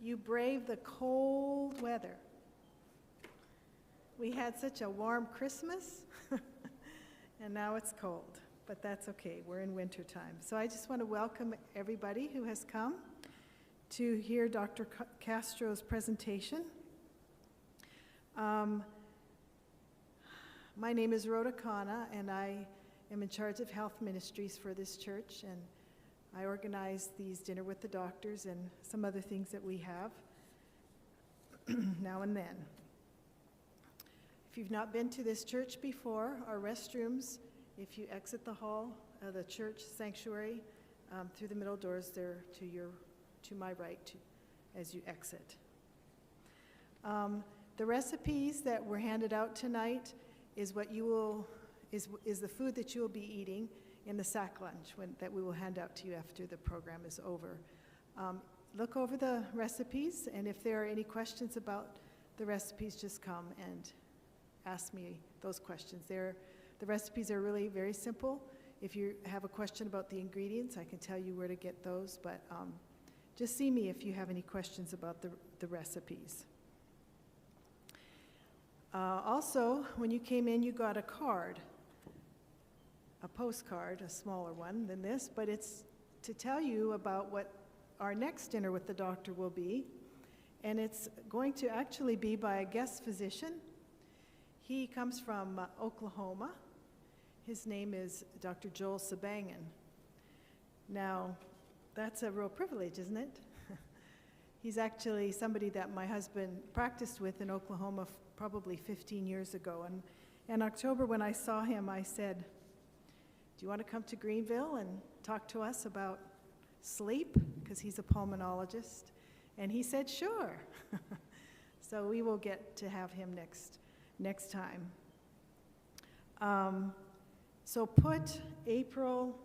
You brave the cold weather. We had such a warm Christmas, and now it's cold, but that's okay. We're in winter time. So I just want to welcome everybody who has come to hear Dr. Castro's presentation. My name is Rhoda Khanna, and I am in charge of health ministries for this church, and I organize these Dinner with the Doctors and some other things that we have now and then. If you've not been to this church before, our restrooms, if you exit the hall, the church sanctuary, through the middle doors, they're to my right as you exit. The recipes that were handed out tonight is what you will is the food that you will be eating in the sack lunch that we will hand out to you after the program is over. Look over the recipes, and if there are any questions about the recipes, just come and ask me those questions. The recipes are really very simple. If you have a question about the ingredients, I can tell you where to get those, but just see me if you have any questions about the recipes. Also, when you came in, you got a card, a postcard, a smaller one than this, but it's to tell you about what our next Dinner with the Doctor will be, and it's going to actually be by a guest physician. He comes from Oklahoma. His name is Dr. Joel Sabangan. Now, that's a real privilege, isn't it? He's actually somebody that my husband practiced with in Oklahoma probably 15 years ago. And in October, when I saw him, I said, "Do you want to come to Greenville and talk to us about sleep?" Because he's a pulmonologist. And he said, "Sure." So we will get to have him next time. So put April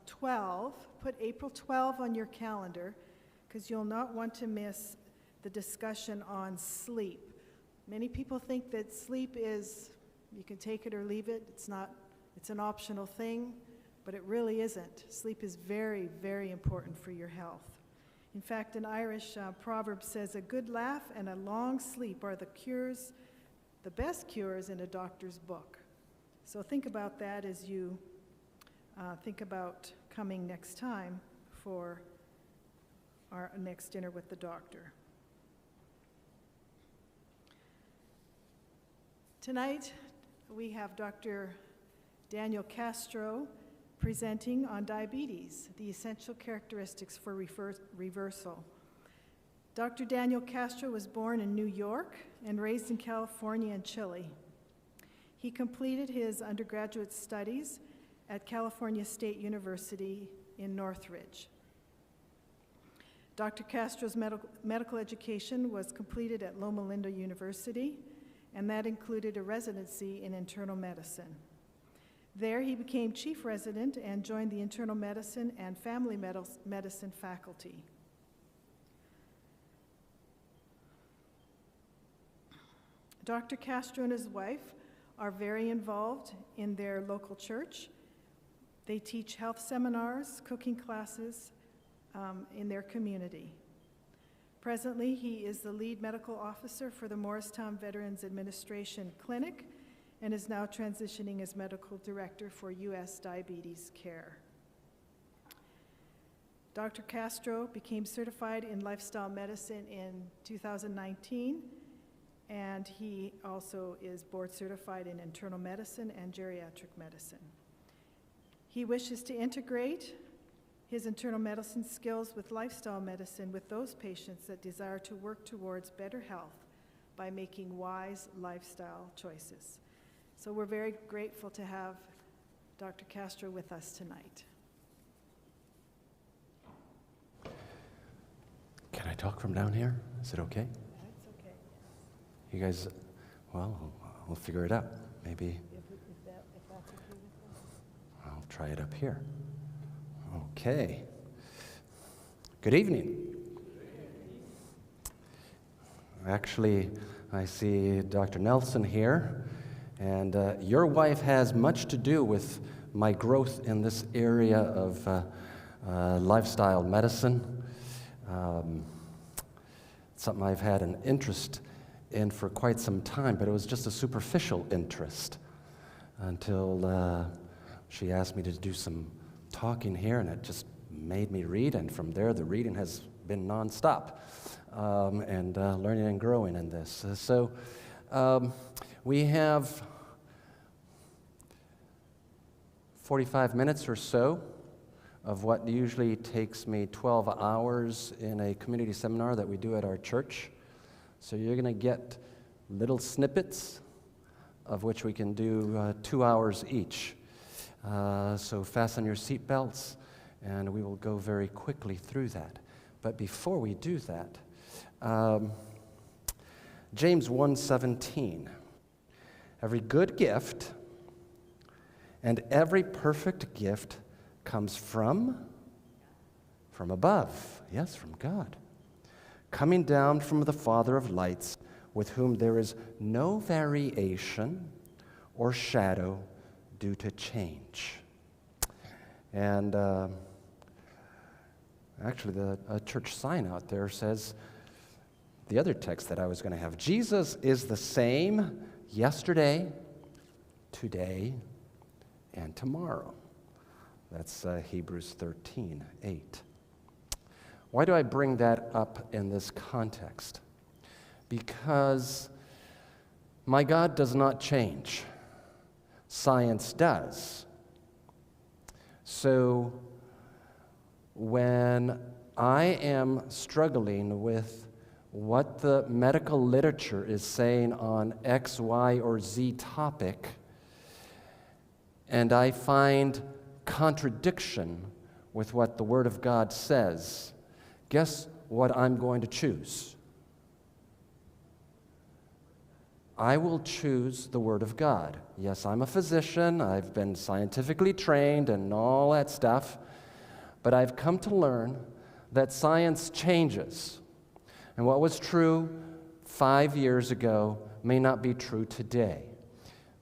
12, put April 12 on your calendar, because you'll not want to miss the discussion on sleep. Many people think that sleep is, you can take it or leave it. It's not, it's an optional thing, but it really isn't. Sleep is very, very important for your health. In fact, an Irish proverb says, "A good laugh and a long sleep are the best cures in a doctor's book." So think about that as you think about coming next time for our next Dinner with the Doctor. Tonight, we have Dr. Daniel Castro presenting on diabetes, the essential characteristics for reversal. Dr. Daniel Castro was born in New York and raised in California and Chile. He completed his undergraduate studies at California State University in Northridge. Dr. Castro's medical education was completed at Loma Linda University, and that included a residency in internal medicine. There, he became chief resident and joined the internal medicine and family medicine faculty. Dr. Castro and his wife are very involved in their local church. They teach health seminars, cooking classes in their community. Presently, he is the lead medical officer for the Morristown Veterans Administration Clinic and is now transitioning as medical director for U.S. Diabetes Care. Dr. Castro became certified in lifestyle medicine in 2019, and he also is board certified in internal medicine and geriatric medicine. He wishes to integrate his internal medicine skills with lifestyle medicine with those patients that desire to work towards better health by making wise lifestyle choices. So we're very grateful to have Dr. Castro with us tonight. Can I talk from down here? Is it okay? That's okay. You guys, well, we'll figure it out. Maybe If that's okay with us. I'll try it up here. Okay. Good evening. Actually, I see Dr. Nelson here, and your wife has much to do with my growth in this area of lifestyle medicine. Something I've had an interest in for quite some time, but it was just a superficial interest until she asked me to do some talking here, and it just made me read, and from there the reading has been nonstop, and learning and growing in this. So we have 45 minutes or so of what usually takes me 12 hours in a community seminar that we do at our church. So you're going to get little snippets of which we can do 2 hours each. So fasten your seatbelts, and we will go very quickly through that. But before we do that, James 1:17, every good gift and every perfect gift comes from above, yes, from God, coming down from the Father of lights, with whom there is no variation or shadow due to change. And actually, the church sign out there says the other text that I was going to have, Jesus is the same yesterday, today, and tomorrow. That's Hebrews 13:8. Why do I bring that up in this context? Because my God does not change. Science does. So when I am struggling with what the medical literature is saying on X, Y, or Z topic, and I find contradiction with what the Word of God says, guess what I'm going to choose? I will choose the Word of God. Yes, I'm a physician, I've been scientifically trained and all that stuff, but I've come to learn that science changes. And what was true 5 years ago may not be true today.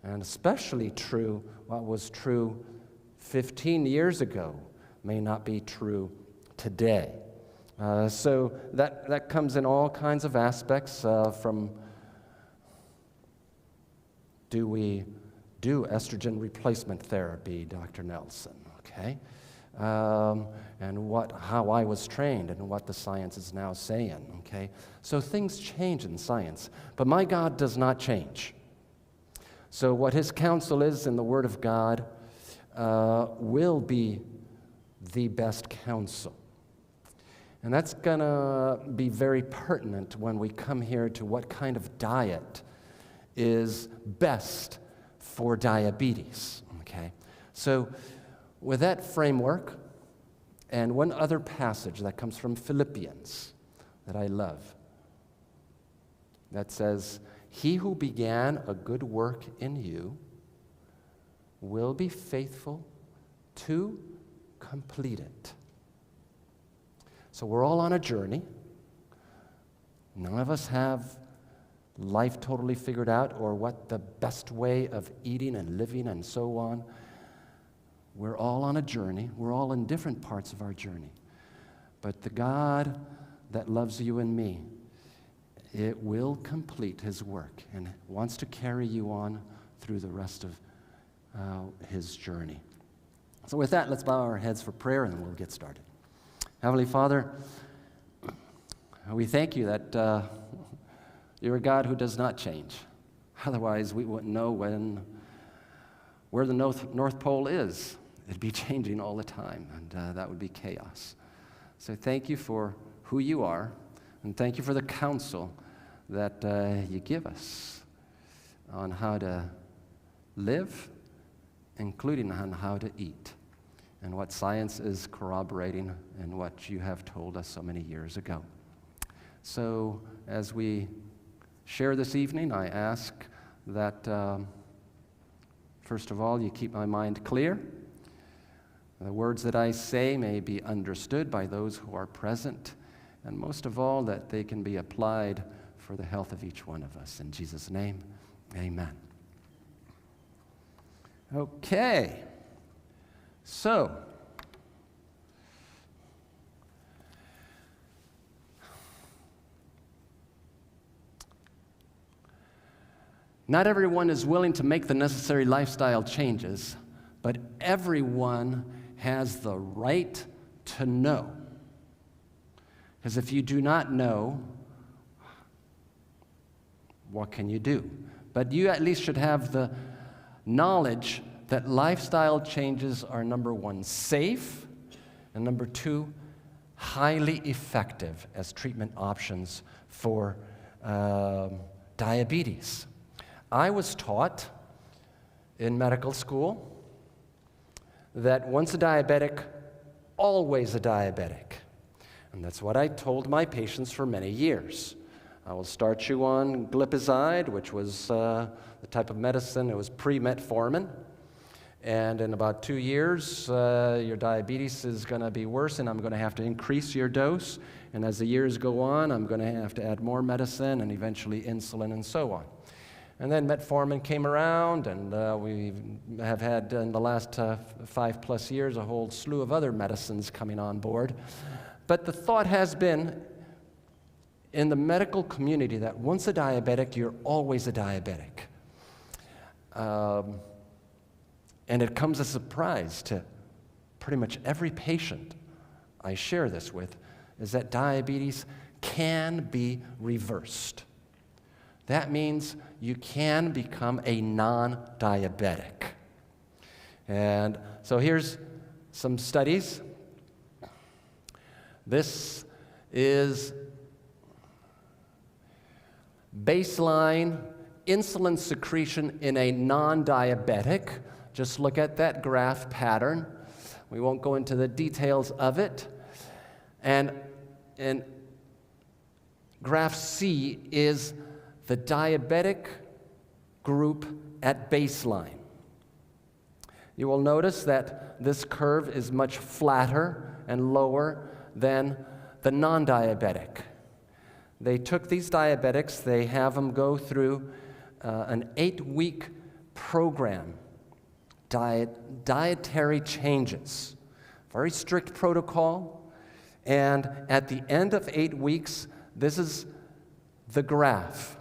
And especially true, what was true 15 years ago may not be true today. So that comes in all kinds of aspects, from do we do estrogen replacement therapy, Dr. Nelson, okay? And how I was trained and what the science is now saying, okay? So things change in science, but my God does not change. So what his counsel is in the Word of God will be the best counsel. And that's going to be very pertinent when we come here to what kind of diet is best for diabetes, okay? So with that framework, and one other passage that comes from Philippians that I love, that says, "He who began a good work in you will be faithful to complete it." So we're all on a journey. None of us have life totally figured out or what the best way of eating and living and so on. We're all on a journey. We're all in different parts of our journey. But the God that loves you and me, it will complete his work and wants to carry you on through the rest of his journey. So with that, let's bow our heads for prayer and then we'll get started. Heavenly Father, we thank you that you're a God who does not change. Otherwise, we wouldn't know where the North Pole is. It'd be changing all the time, and that would be chaos. So thank you for who you are, and thank you for the counsel that you give us on how to live, including on how to eat, and what science is corroborating and what you have told us so many years ago. So as we share this evening, I ask that, first of all, you keep my mind clear. The words that I say may be understood by those who are present, and most of all, that they can be applied for the health of each one of us. In Jesus' name, amen. Okay, so Not everyone is willing to make the necessary lifestyle changes, but everyone has the right to know. Because if you do not know, what can you do? But you at least should have the knowledge that lifestyle changes are, number one, safe, and number two, highly effective as treatment options for diabetes. I was taught in medical school that once a diabetic, always a diabetic. And that's what I told my patients for many years. I will start you on glipizide, which was the type of medicine, it was pre-metformin. And in about 2 years, your diabetes is going to be worse, and I'm going to have to increase your dose. And as the years go on, I'm going to have to add more medicine and eventually insulin and so on. And then metformin came around, and we have had in the last 5+ years a whole slew of other medicines coming on board. But the thought has been in the medical community that once a diabetic, you're always a diabetic. And it comes as a surprise to pretty much every patient I share this with, is that diabetes can be reversed. That means you can become a non-diabetic. And so here's some studies. This is baseline insulin secretion in a non-diabetic. Just look at that graph pattern. We won't go into the details of it. And graph C is the diabetic group at baseline. You will notice that this curve is much flatter and lower than the non-diabetic. They took these diabetics, they have them go through an 8-week program, dietary changes, very strict protocol, and at the end of 8 weeks, this is the graph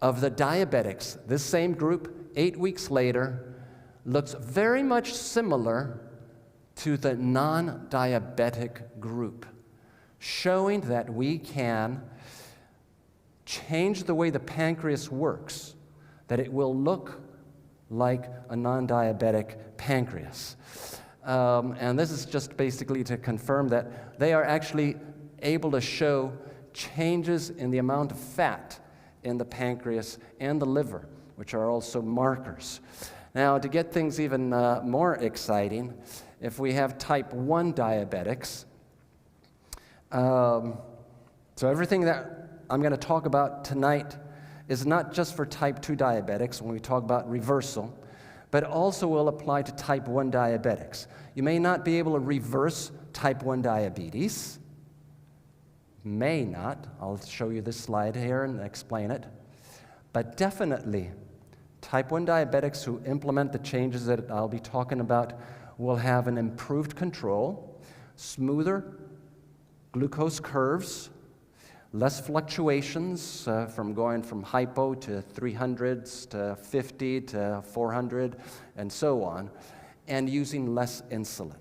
of the diabetics. This same group, 8 weeks later, looks very much similar to the non-diabetic group, showing that we can change the way the pancreas works, that it will look like a non-diabetic pancreas. And this is just basically to confirm that they are actually able to show changes in the amount of fat in the pancreas and the liver, which are also markers. Now, to get things even more exciting, if we have type 1 diabetics, so everything that I'm going to talk about tonight is not just for type 2 diabetics when we talk about reversal, but also will apply to type 1 diabetics. You may not be able to reverse type 1 diabetes. May not. I'll show you this slide here and explain it. But definitely, type 1 diabetics who implement the changes that I'll be talking about will have an improved control, smoother glucose curves, less fluctuations from going from hypo to 300s to 50 to 400 and so on, and using less insulin.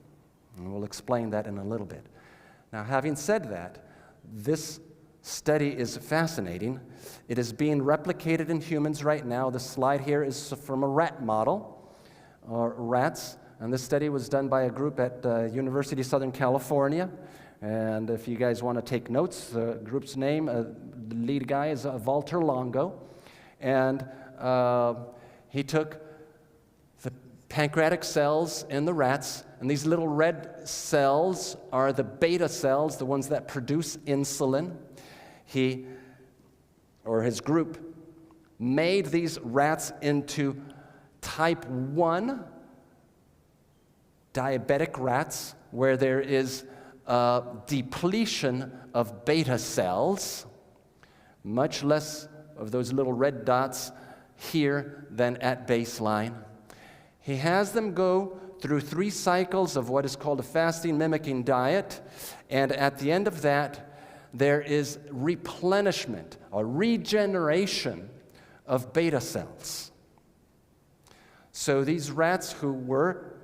And we'll explain that in a little bit. Now, having said that, this study is fascinating. It is being replicated in humans right now. The slide here is from a rat model, or rats, and this study was done by a group at University of Southern California. And if you guys want to take notes, the group's name, the lead guy is Walter Longo. And he took the pancreatic cells in the rats, and these little red cells are the beta cells, the ones that produce insulin. He, or his group, made these rats into type 1 diabetic rats, where there is depletion of beta cells, much less of those little red dots here than at baseline. He has them go through 3 cycles of what is called a fasting mimicking diet, and at the end of that, there is replenishment or regeneration of beta cells. So these rats who were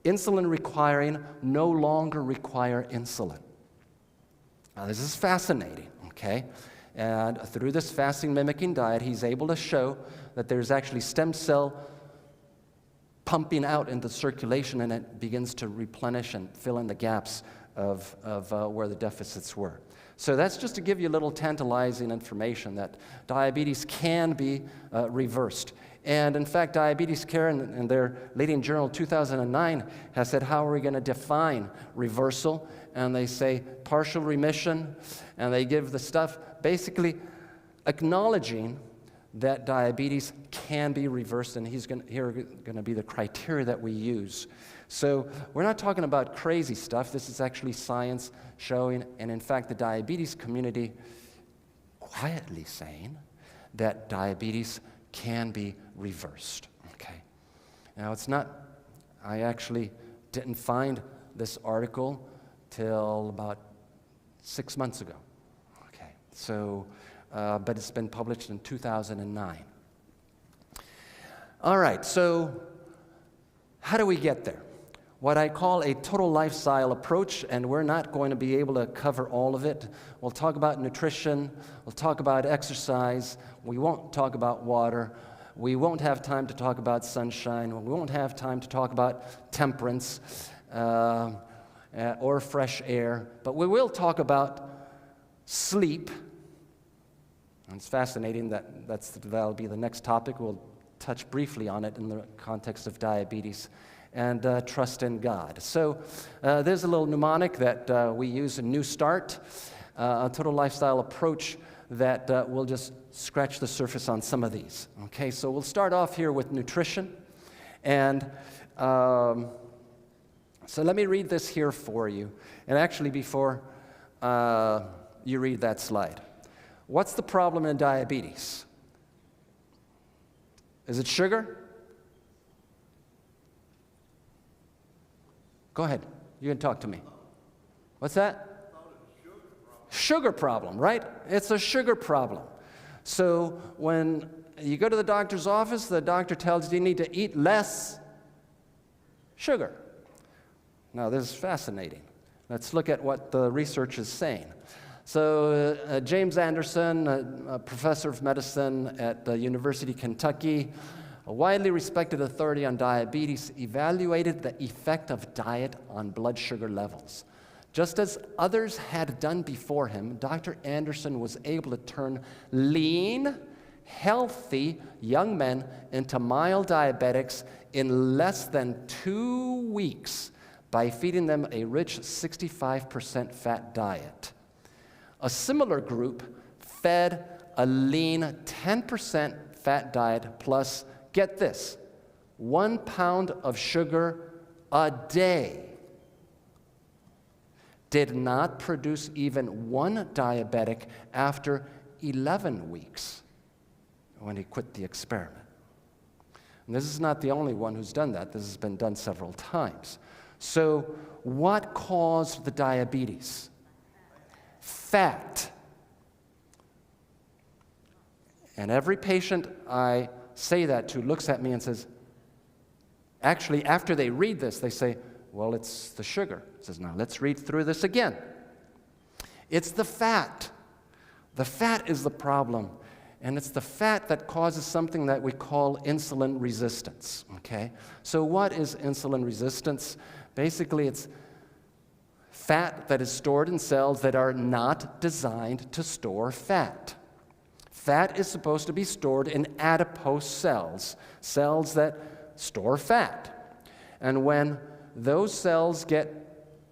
insulin requiring no longer require insulin. Now this is fascinating, okay? And through this fasting mimicking diet, he's able to show that there's actually stem cell pumping out into circulation, and it begins to replenish and fill in the gaps of where the deficits were. So that's just to give you a little tantalizing information that diabetes can be reversed. And in fact, Diabetes Care in their leading journal 2009 has said, how are we going to define reversal? And they say partial remission, and they give the stuff basically acknowledging that diabetes can be reversed, and here are going to be the criteria that we use. So we're not talking about crazy stuff. This is actually science showing, and in fact, the diabetes community quietly saying that diabetes can be reversed, okay? Now, it's not, I actually didn't find this article till about 6 months ago, okay? So, but it's been published in 2009. All right, so how do we get there? What I call a total lifestyle approach, and we're not going to be able to cover all of it. We'll talk about nutrition, we'll talk about exercise, we won't talk about water, we won't have time to talk about sunshine, we won't have time to talk about temperance or fresh air, but we will talk about sleep. And it's fascinating that'll be the next topic. We'll touch briefly on it in the context of diabetes. And trust in God. So there's a little mnemonic that we use, a new start, a total lifestyle approach that will just scratch the surface on some of these. Okay, so we'll start off here with nutrition. And so let me read this here for you. And actually, before you read that slide, what's the problem in diabetes? Is it sugar? Go ahead. You can talk to me. What's that? Sugar problem, right? It's a sugar problem. So when you go to the doctor's office, the doctor tells you need to eat less sugar. Now, this is fascinating. Let's look at what the research is saying. So James Anderson, a professor of medicine at the University of Kentucky, a widely respected authority on diabetes, evaluated the effect of diet on blood sugar levels. Just as others had done before him, Dr. Anderson was able to turn lean, healthy young men into mild diabetics in less than 2 weeks by feeding them a rich 65% fat diet. A similar group fed a lean 10% fat diet plus, get this, 1 pound of sugar a day. Did not produce even one diabetic after 11 weeks when he quit the experiment. And this is not the only one who's done that. This has been done several times. So what caused the diabetes? Fat. And every patient I say that to looks at me and says, actually, after they read this, they say, well, it's the sugar. He says, now let's read through this again. It's the fat. The fat is the problem. And it's the fat that causes something that we call insulin resistance, okay? So what is insulin resistance? Basically, it's fat that is stored in cells that are not designed to store fat. Fat is supposed to be stored in adipose cells, cells that store fat. And when those cells get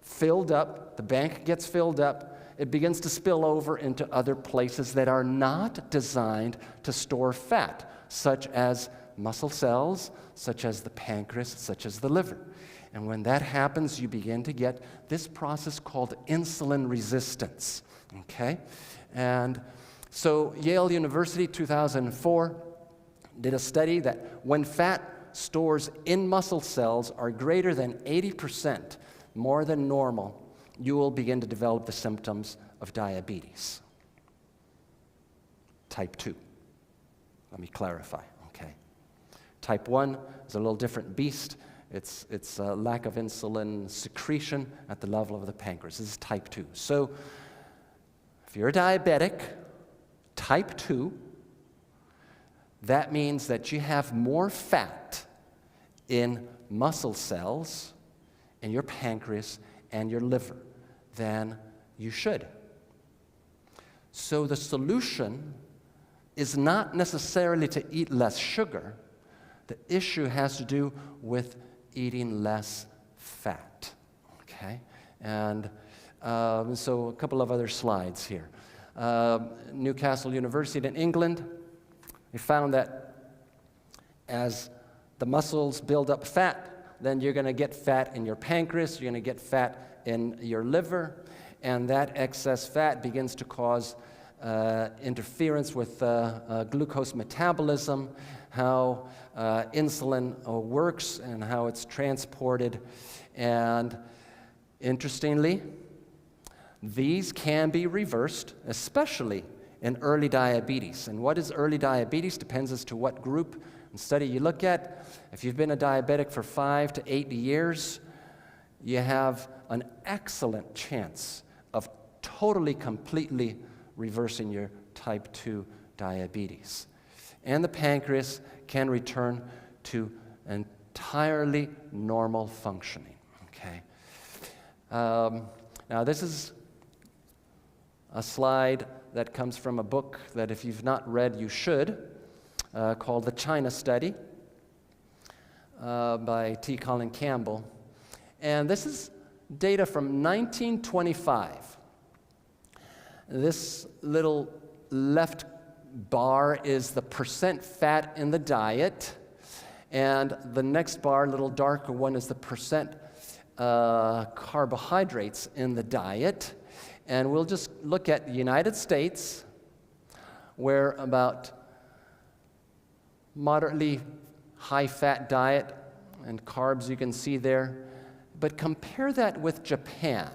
filled up, the bank gets filled up, it begins to spill over into other places that are not designed to store fat, such as muscle cells, such as the pancreas, such as the liver. And when that happens, you begin to get this process called insulin resistance, okay? And so Yale University, 2004, did a study that when fat stores in muscle cells are greater than 80% more than normal, you will begin to develop the symptoms of diabetes. Type 2. Let me clarify, okay? Type 1 is a little different beast. It's a lack of insulin secretion at the level of the pancreas. This is type 2. So if you're a diabetic, type 2, that means that you have more fat in muscle cells in your pancreas and your liver than you should. So the solution is not necessarily to eat less sugar. The issue has to do with eating less fat, okay? And so a couple of other slides here. Newcastle University in England, they found that as the muscles build up fat, then you're going to get fat in your pancreas, you're going to get fat in your liver, and that excess fat begins to cause interference with glucose metabolism, how insulin works and how it's transported. And interestingly, these can be reversed, especially in early diabetes. And what is early diabetes depends as to what group and study you look at. If you've been a diabetic for 5 to 8 years, you have an excellent chance of totally, completely reversing your type 2 diabetes. And the pancreas can return to entirely normal functioning, okay? Now this is a slide that comes from a book that if you've not read, you should, called The China Study by T. Colin Campbell. And this is data from 1925. This little left bar is the percent fat in the diet, and the next bar, a little darker one, is the percent carbohydrates in the diet. And we'll just look at the United States, where about moderately high-fat diet and carbs you can see there. But compare that with Japan,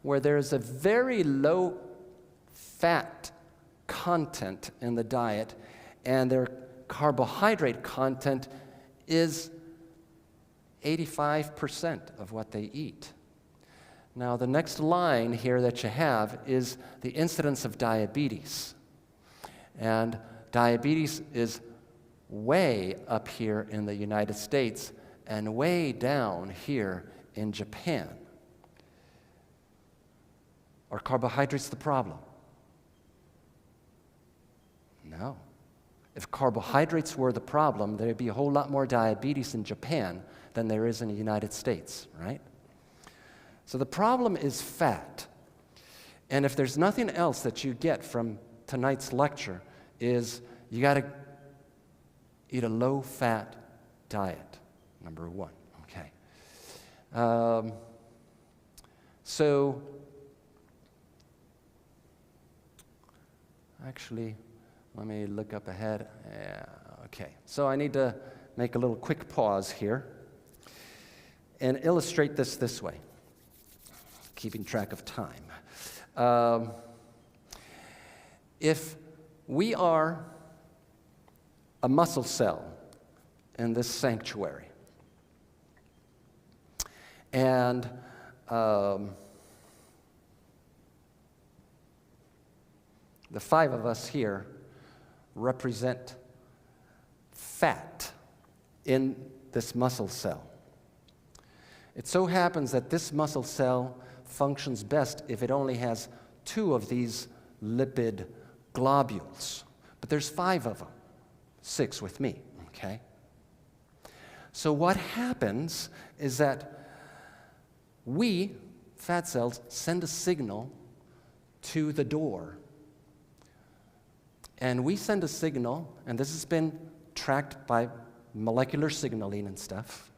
where there's a very low fat content in the diet, and their carbohydrate content is 85% of what they eat. Now, the next line here that you have is the incidence of diabetes. And diabetes is way up here in the United States and way down here in Japan. Are carbohydrates the problem? No. If carbohydrates were the problem, there'd be a whole lot more diabetes in Japan than there is in the United States, right? So the problem is fat. And if there's nothing else that you get from tonight's lecture, is you got to eat a low-fat diet, number one, okay? So actually, let me look up ahead. Yeah, okay. So I need to make a little quick pause here and illustrate this way, keeping track of time. If we are a muscle cell in this sanctuary, and the 5 of us here represent fat in this muscle cell. It so happens that this muscle cell functions best if it only has 2 of these lipid globules. But there's 5 of them, 6 with me, okay? So what happens is that we, fat cells, send a signal to the door. And we send a signal, and this has been tracked by molecular signaling and stuff.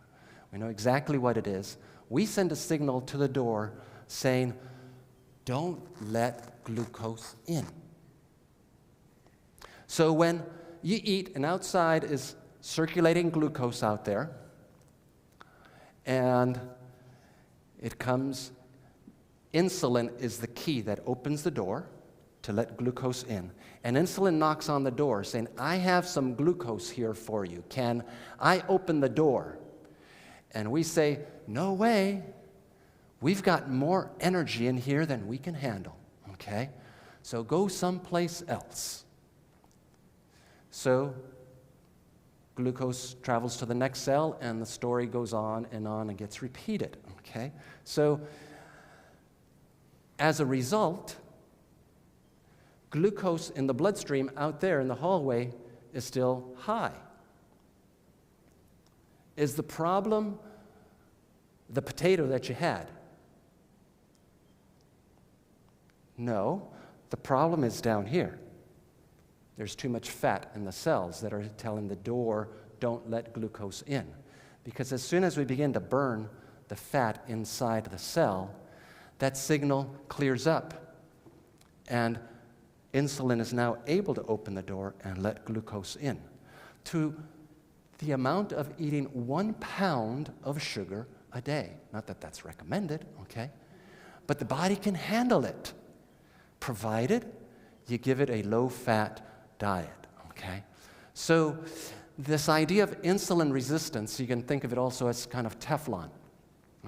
We know exactly what it is. We send a signal to the door saying, don't let glucose in. So when you eat, and outside is circulating glucose out there, and it comes, insulin is the key that opens the door to let glucose in. And insulin knocks on the door saying, I have some glucose here for you. Can I open the door? And we say, no way. We've got more energy in here than we can handle, okay? So go someplace else. So glucose travels to the next cell, and the story goes on and gets repeated, okay? So as a result, glucose in the bloodstream out there in the hallway is still high. Is the problem the potato that you had? No, the problem is down here. There's too much fat in the cells that are telling the door, don't let glucose in. Because as soon as we begin to burn the fat inside the cell, that signal clears up. And insulin is now able to open the door and let glucose in. To the amount of eating 1 pound of sugar a day. Not that that's recommended, okay? But the body can handle it, provided you give it a low-fat diet, okay? So this idea of insulin resistance, you can think of it also as kind of Teflon,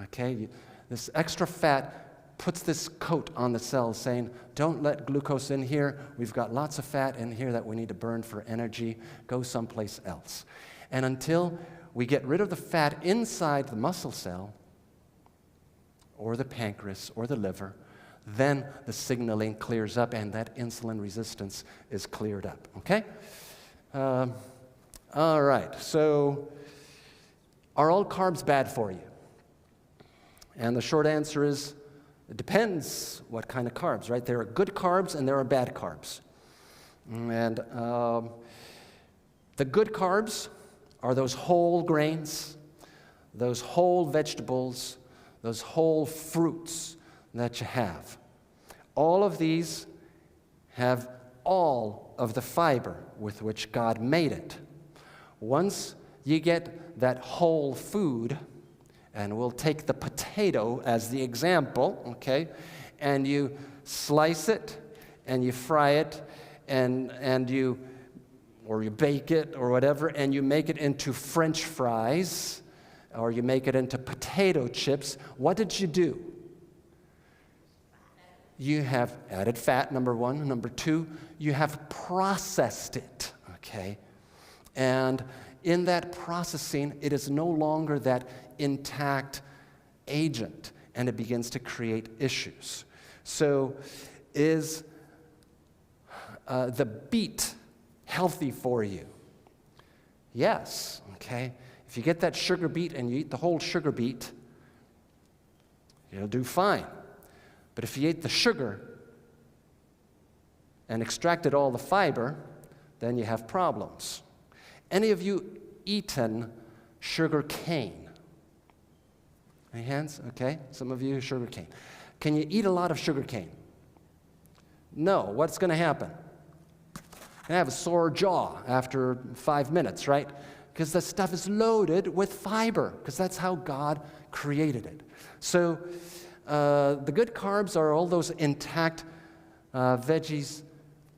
okay? This extra fat puts this coat on the cells saying, don't let glucose in here. We've got lots of fat in here that we need to burn for energy. Go someplace else. And until we get rid of the fat inside the muscle cell, or the pancreas, or the liver, then the signaling clears up and that insulin resistance is cleared up, okay? All right, so are all carbs bad for you? And the short answer is, it depends what kind of carbs, right? There are good carbs and there are bad carbs. And the good carbs are those whole grains, those whole vegetables, those whole fruits that you have. All of these have all of the fiber with which God made it. Once you get that whole food, and we'll take the potato as the example, okay? And you slice it, and you fry it, and you bake it or whatever, and you make it into French fries, or you make it into potato chips. What did you do? You have added fat, number one. Number two, you have processed it, okay? And in that processing, it is no longer that intact agent, and it begins to create issues. So is the beet healthy for you? Yes, okay? If you get that sugar beet and you eat the whole sugar beet, you'll do fine. But if you ate the sugar and extracted all the fiber, then you have problems. Any of you eaten sugar cane? Any hands? Okay, some of you, sugar cane. Can you eat a lot of sugar cane? No. What's going to happen? You're going to have a sore jaw after 5 minutes, right? Because the stuff is loaded with fiber, because that's how God created it. So the good carbs are all those intact veggies,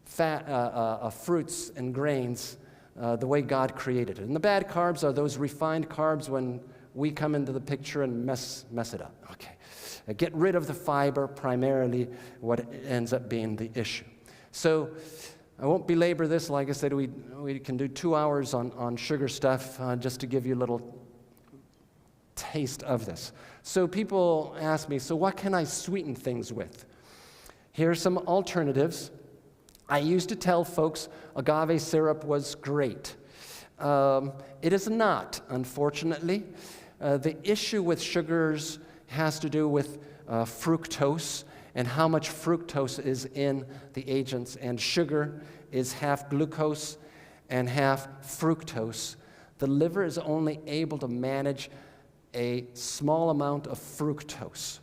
fat, fruits, and grains, the way God created it. And the bad carbs are those refined carbs when we come into the picture and mess it up. Okay, get rid of the fiber, primarily what ends up being the issue. So I won't belabor this. Like I said, we can do 2 hours on sugar stuff just to give you a little taste of this. So people ask me, so what can I sweeten things with? Here are some alternatives. I used to tell folks agave syrup was great. It is not, unfortunately. The issue with sugars has to do with fructose and how much fructose is in the agents. And sugar is half glucose and half fructose. The liver is only able to manage a small amount of fructose,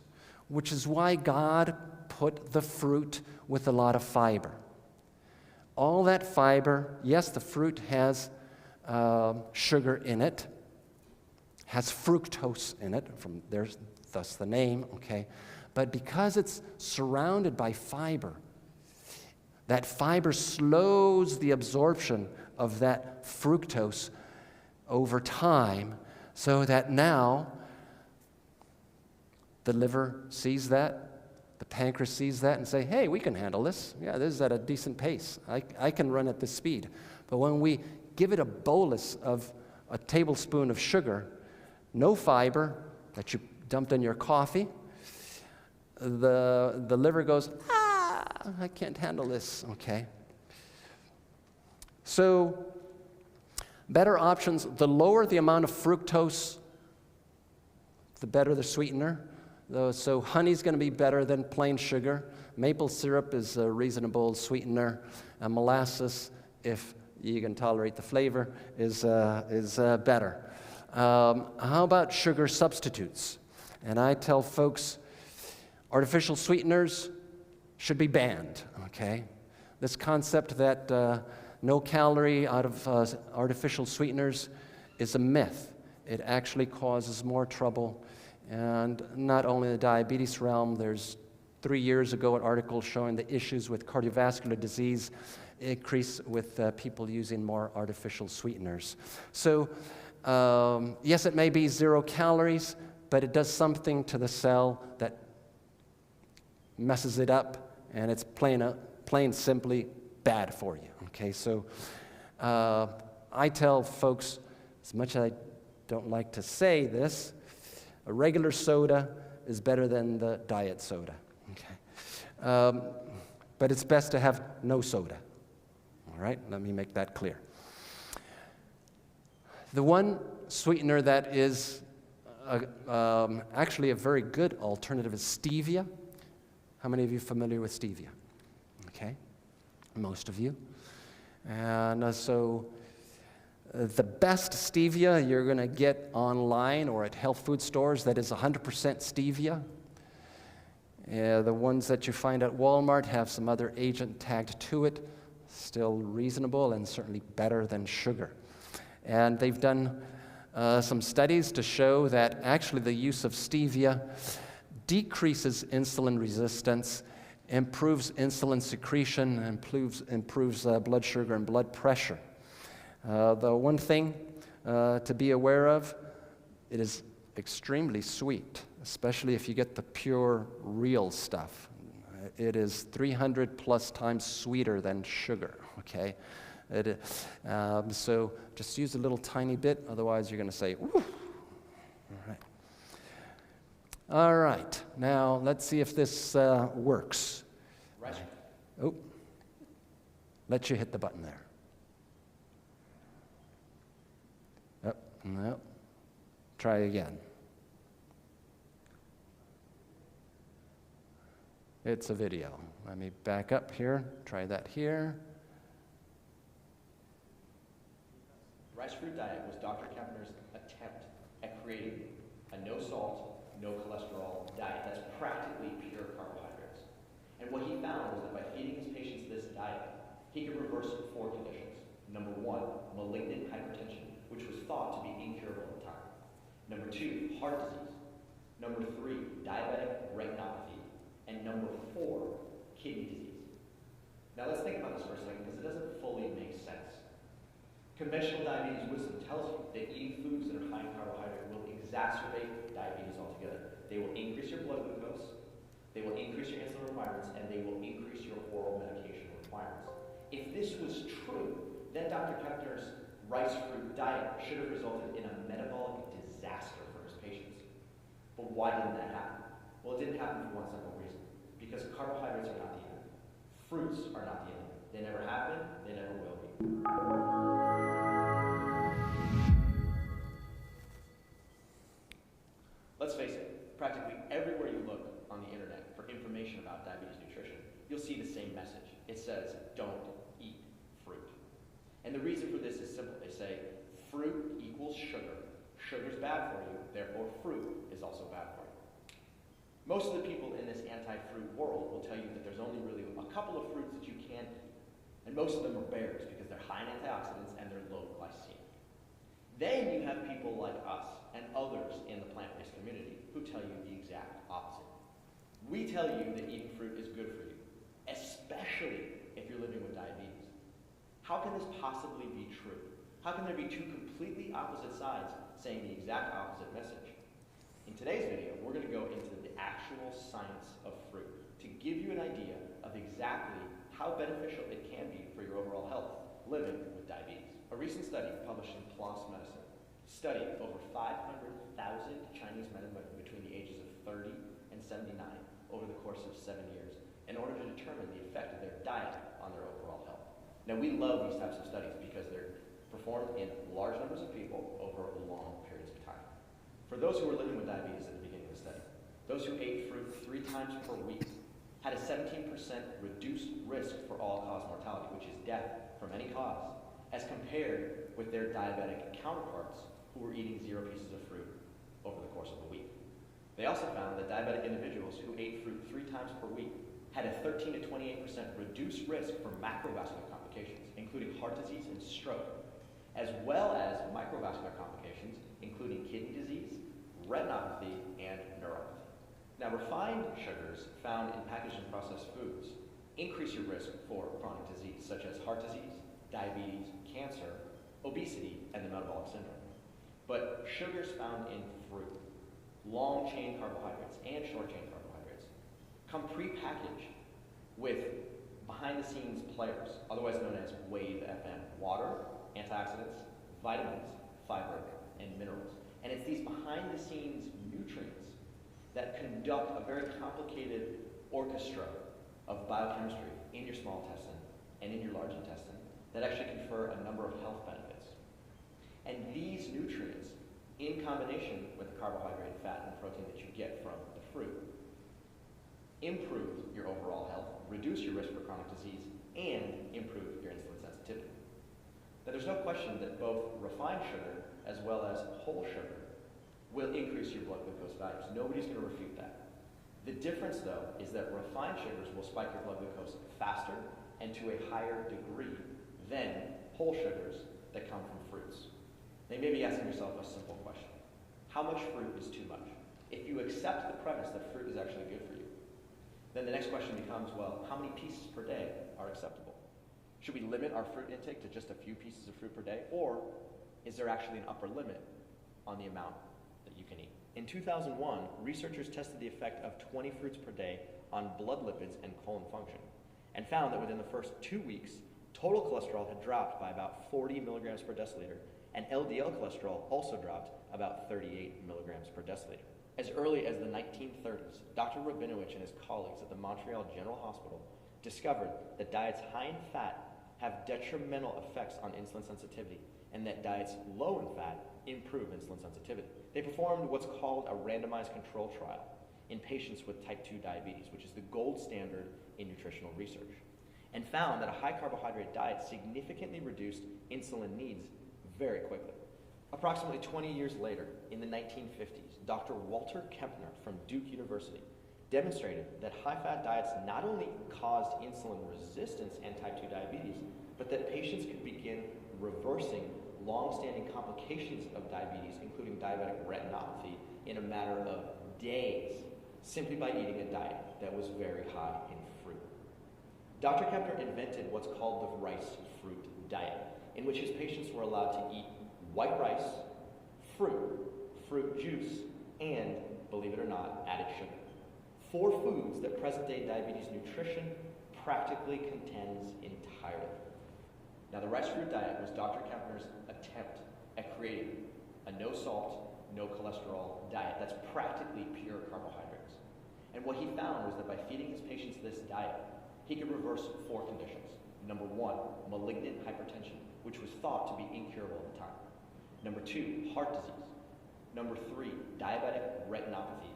which is why God put the fruit with a lot of fiber. All that fiber, yes, the fruit has sugar in it, has fructose in it, from there's thus the name, okay? But because it's surrounded by fiber, That fiber slows the absorption of that fructose over time, so that now the liver sees that, the pancreas sees that and say, hey, we can handle this. Yeah, this is at a decent pace. I can run at this speed. But when we give it a bolus of a tablespoon of sugar, no fiber that you dumped in your coffee, the liver goes, I can't handle this, okay? So, better options, the lower the amount of fructose, the better the sweetener. So honey's going to be better than plain sugar. Maple syrup is a reasonable sweetener. And molasses, if you can tolerate the flavor, is better. How about sugar substitutes? And I tell folks, artificial sweeteners should be banned, okay? This concept that no calorie out of artificial sweeteners is a myth. It actually causes more trouble. And not only in the diabetes realm, there's 3 years ago an article showing the issues with cardiovascular disease increase with people using more artificial sweeteners. So yes, it may be 0 calories, but it does something to the cell that messes it up, and it's plain simply bad for you. Okay, so I tell folks, as much as I don't like to say this, a regular soda is better than the diet soda. Okay, but it's best to have no soda. All right, let me make that clear. The one sweetener that is actually a very good alternative is stevia. How many of you are familiar with stevia? Okay, most of you. And so the best stevia you're going to get online or at health food stores that is 100% stevia. The ones that you find at Walmart have some other agent tagged to it, still reasonable and certainly better than sugar. And they've done some studies to show that actually the use of stevia decreases insulin resistance, improves insulin secretion, improves blood sugar and blood pressure. The one thing to be aware of, it is extremely sweet, especially if you get the pure, real stuff. It is 300 plus times sweeter than sugar, okay? So just use a little tiny bit, otherwise you're going to say, woo! All right. All right, now let's see if this works. Right. Oh, let you hit the button there. Oh, no. Try again. It's a video. Let me back up here. Try that here. Rice fruit diet was Dr. Kempner's attempt at creating a no salt, no cholesterol diet that's practically pure carbohydrates. And what he found was that by feeding his patients this diet, he could reverse 4 conditions. Number 1, malignant hypertension, which was thought to be incurable at the time. Number 2, heart disease. Number 3, diabetic retinopathy. And number 4, kidney disease. Now let's think about this for a second because it doesn't fully make sense. Conventional diabetes wisdom tells you that eating foods that are high in carbohydrate will exacerbate diabetes altogether. They will increase your blood glucose, they will increase your insulin requirements, and they will increase your oral medication requirements. If this was true, then Dr. Kempner's rice fruit diet should have resulted in a metabolic disaster for his patients. But why didn't that happen? Well, it didn't happen for one simple reason. Because carbohydrates are not the enemy. Fruits are not the enemy. They never have been, they never will be. Let's face it, practically everywhere you look on the internet for information about diabetes nutrition, you'll see the same message. It says, don't eat fruit. And the reason for this is simple. They say, fruit equals sugar. Sugar's bad for you, therefore fruit is also bad for you. Most of the people in this anti-fruit world will tell you that there's only really a couple of fruits that you can eat. And most of them are berries because they're high in antioxidants and they're low glycemic. Then you have people like us and others in the plant-based community who tell you the exact opposite. We tell you that eating fruit is good for you, especially if if you're living with diabetes. How can this possibly be true? How can there be two completely opposite sides saying the exact opposite message? In today's video, we're going to go into the actual science of fruit to give you an idea of exactly how beneficial it can be for your overall health living with diabetes. A recent study published in PLOS Medicine studied over 500,000 Chinese men and women between the ages of 30 and 79 over the course of 7 years in order to determine the effect of their diet on their overall health. Now, we love these types of studies because they're performed in large numbers of people over long periods of time. For those who were living with diabetes at the beginning of the study, those who ate fruit 3 times per week had a 17% reduced risk for all-cause mortality, which is death from any cause, as compared with their diabetic counterparts who were eating 0 pieces of fruit over the course of a week. They also found that diabetic individuals who ate fruit 3 times per week had a 13 to 28% reduced risk for macrovascular complications, including heart disease and stroke, as well as microvascular complications, including kidney disease, retinopathy, and neuropathy. Now, refined sugars found in packaged and processed foods increase your risk for chronic disease, such as heart disease, diabetes, cancer, obesity, and the metabolic syndrome. But sugars found in fruit, long-chain carbohydrates and short-chain carbohydrates, come pre-packaged with behind-the-scenes players, otherwise known as WAVE FM, water, antioxidants, vitamins, fiber, and minerals. And it's these behind-the-scenes nutrients that conduct a very complicated orchestra of biochemistry in your small intestine and in your large intestine that actually confer a number of health benefits. And these nutrients, in combination with the carbohydrate, fat, and protein that you get from the fruit, improve your overall health, reduce your risk for chronic disease, and improve your insulin sensitivity. Now, there's no question that both refined sugar as well as whole sugar will increase your blood glucose values. Nobody's going to refute that. The difference, though, is that refined sugars will spike your blood glucose faster and to a higher degree than whole sugars that come from fruits. Now, you may be asking yourself a simple question. How much fruit is too much? If you accept the premise that fruit is actually good for you, then the next question becomes, well, how many pieces per day are acceptable? Should we limit our fruit intake to just a few pieces of fruit per day, or is there actually an upper limit on the amount that you can eat? In 2001, researchers tested the effect of 20 fruits per day on blood lipids and colon function, and found that within the first 2 weeks, total cholesterol had dropped by about 40 milligrams per deciliter, and LDL cholesterol also dropped about 38 milligrams per deciliter. As early as the 1930s, Dr. Rabinowitz and his colleagues at the Montreal General Hospital discovered that diets high in fat have detrimental effects on insulin sensitivity, and that diets low in fat improve insulin sensitivity. They performed what's called a randomized control trial in patients with type 2 diabetes, which is the gold standard in nutritional research, and found that a high carbohydrate diet significantly reduced insulin needs very quickly. Approximately 20 years later, in the 1950s, Dr. Walter Kempner from Duke University demonstrated that high-fat diets not only caused insulin resistance and type 2 diabetes, but that patients could begin reversing long-standing complications of diabetes, including diabetic retinopathy, in a matter of days, simply by eating a diet that was very high in fruit. Dr. Kempner invented what's called the rice fruit diet, in which his patients were allowed to eat white rice, fruit juice, and, believe it or not, added sugar. 4 foods that present-day diabetes nutrition practically contends entirely. Now, the rice fruit diet was Dr. Kempner's attempt at creating a no-salt, no-cholesterol diet that's practically pure carbohydrates. And what he found was that by feeding his patients this diet, he could reverse 4 conditions. Number 1, malignant hypertension, which was thought to be incurable at the time. Number 2, heart disease. Number 3, diabetic retinopathy.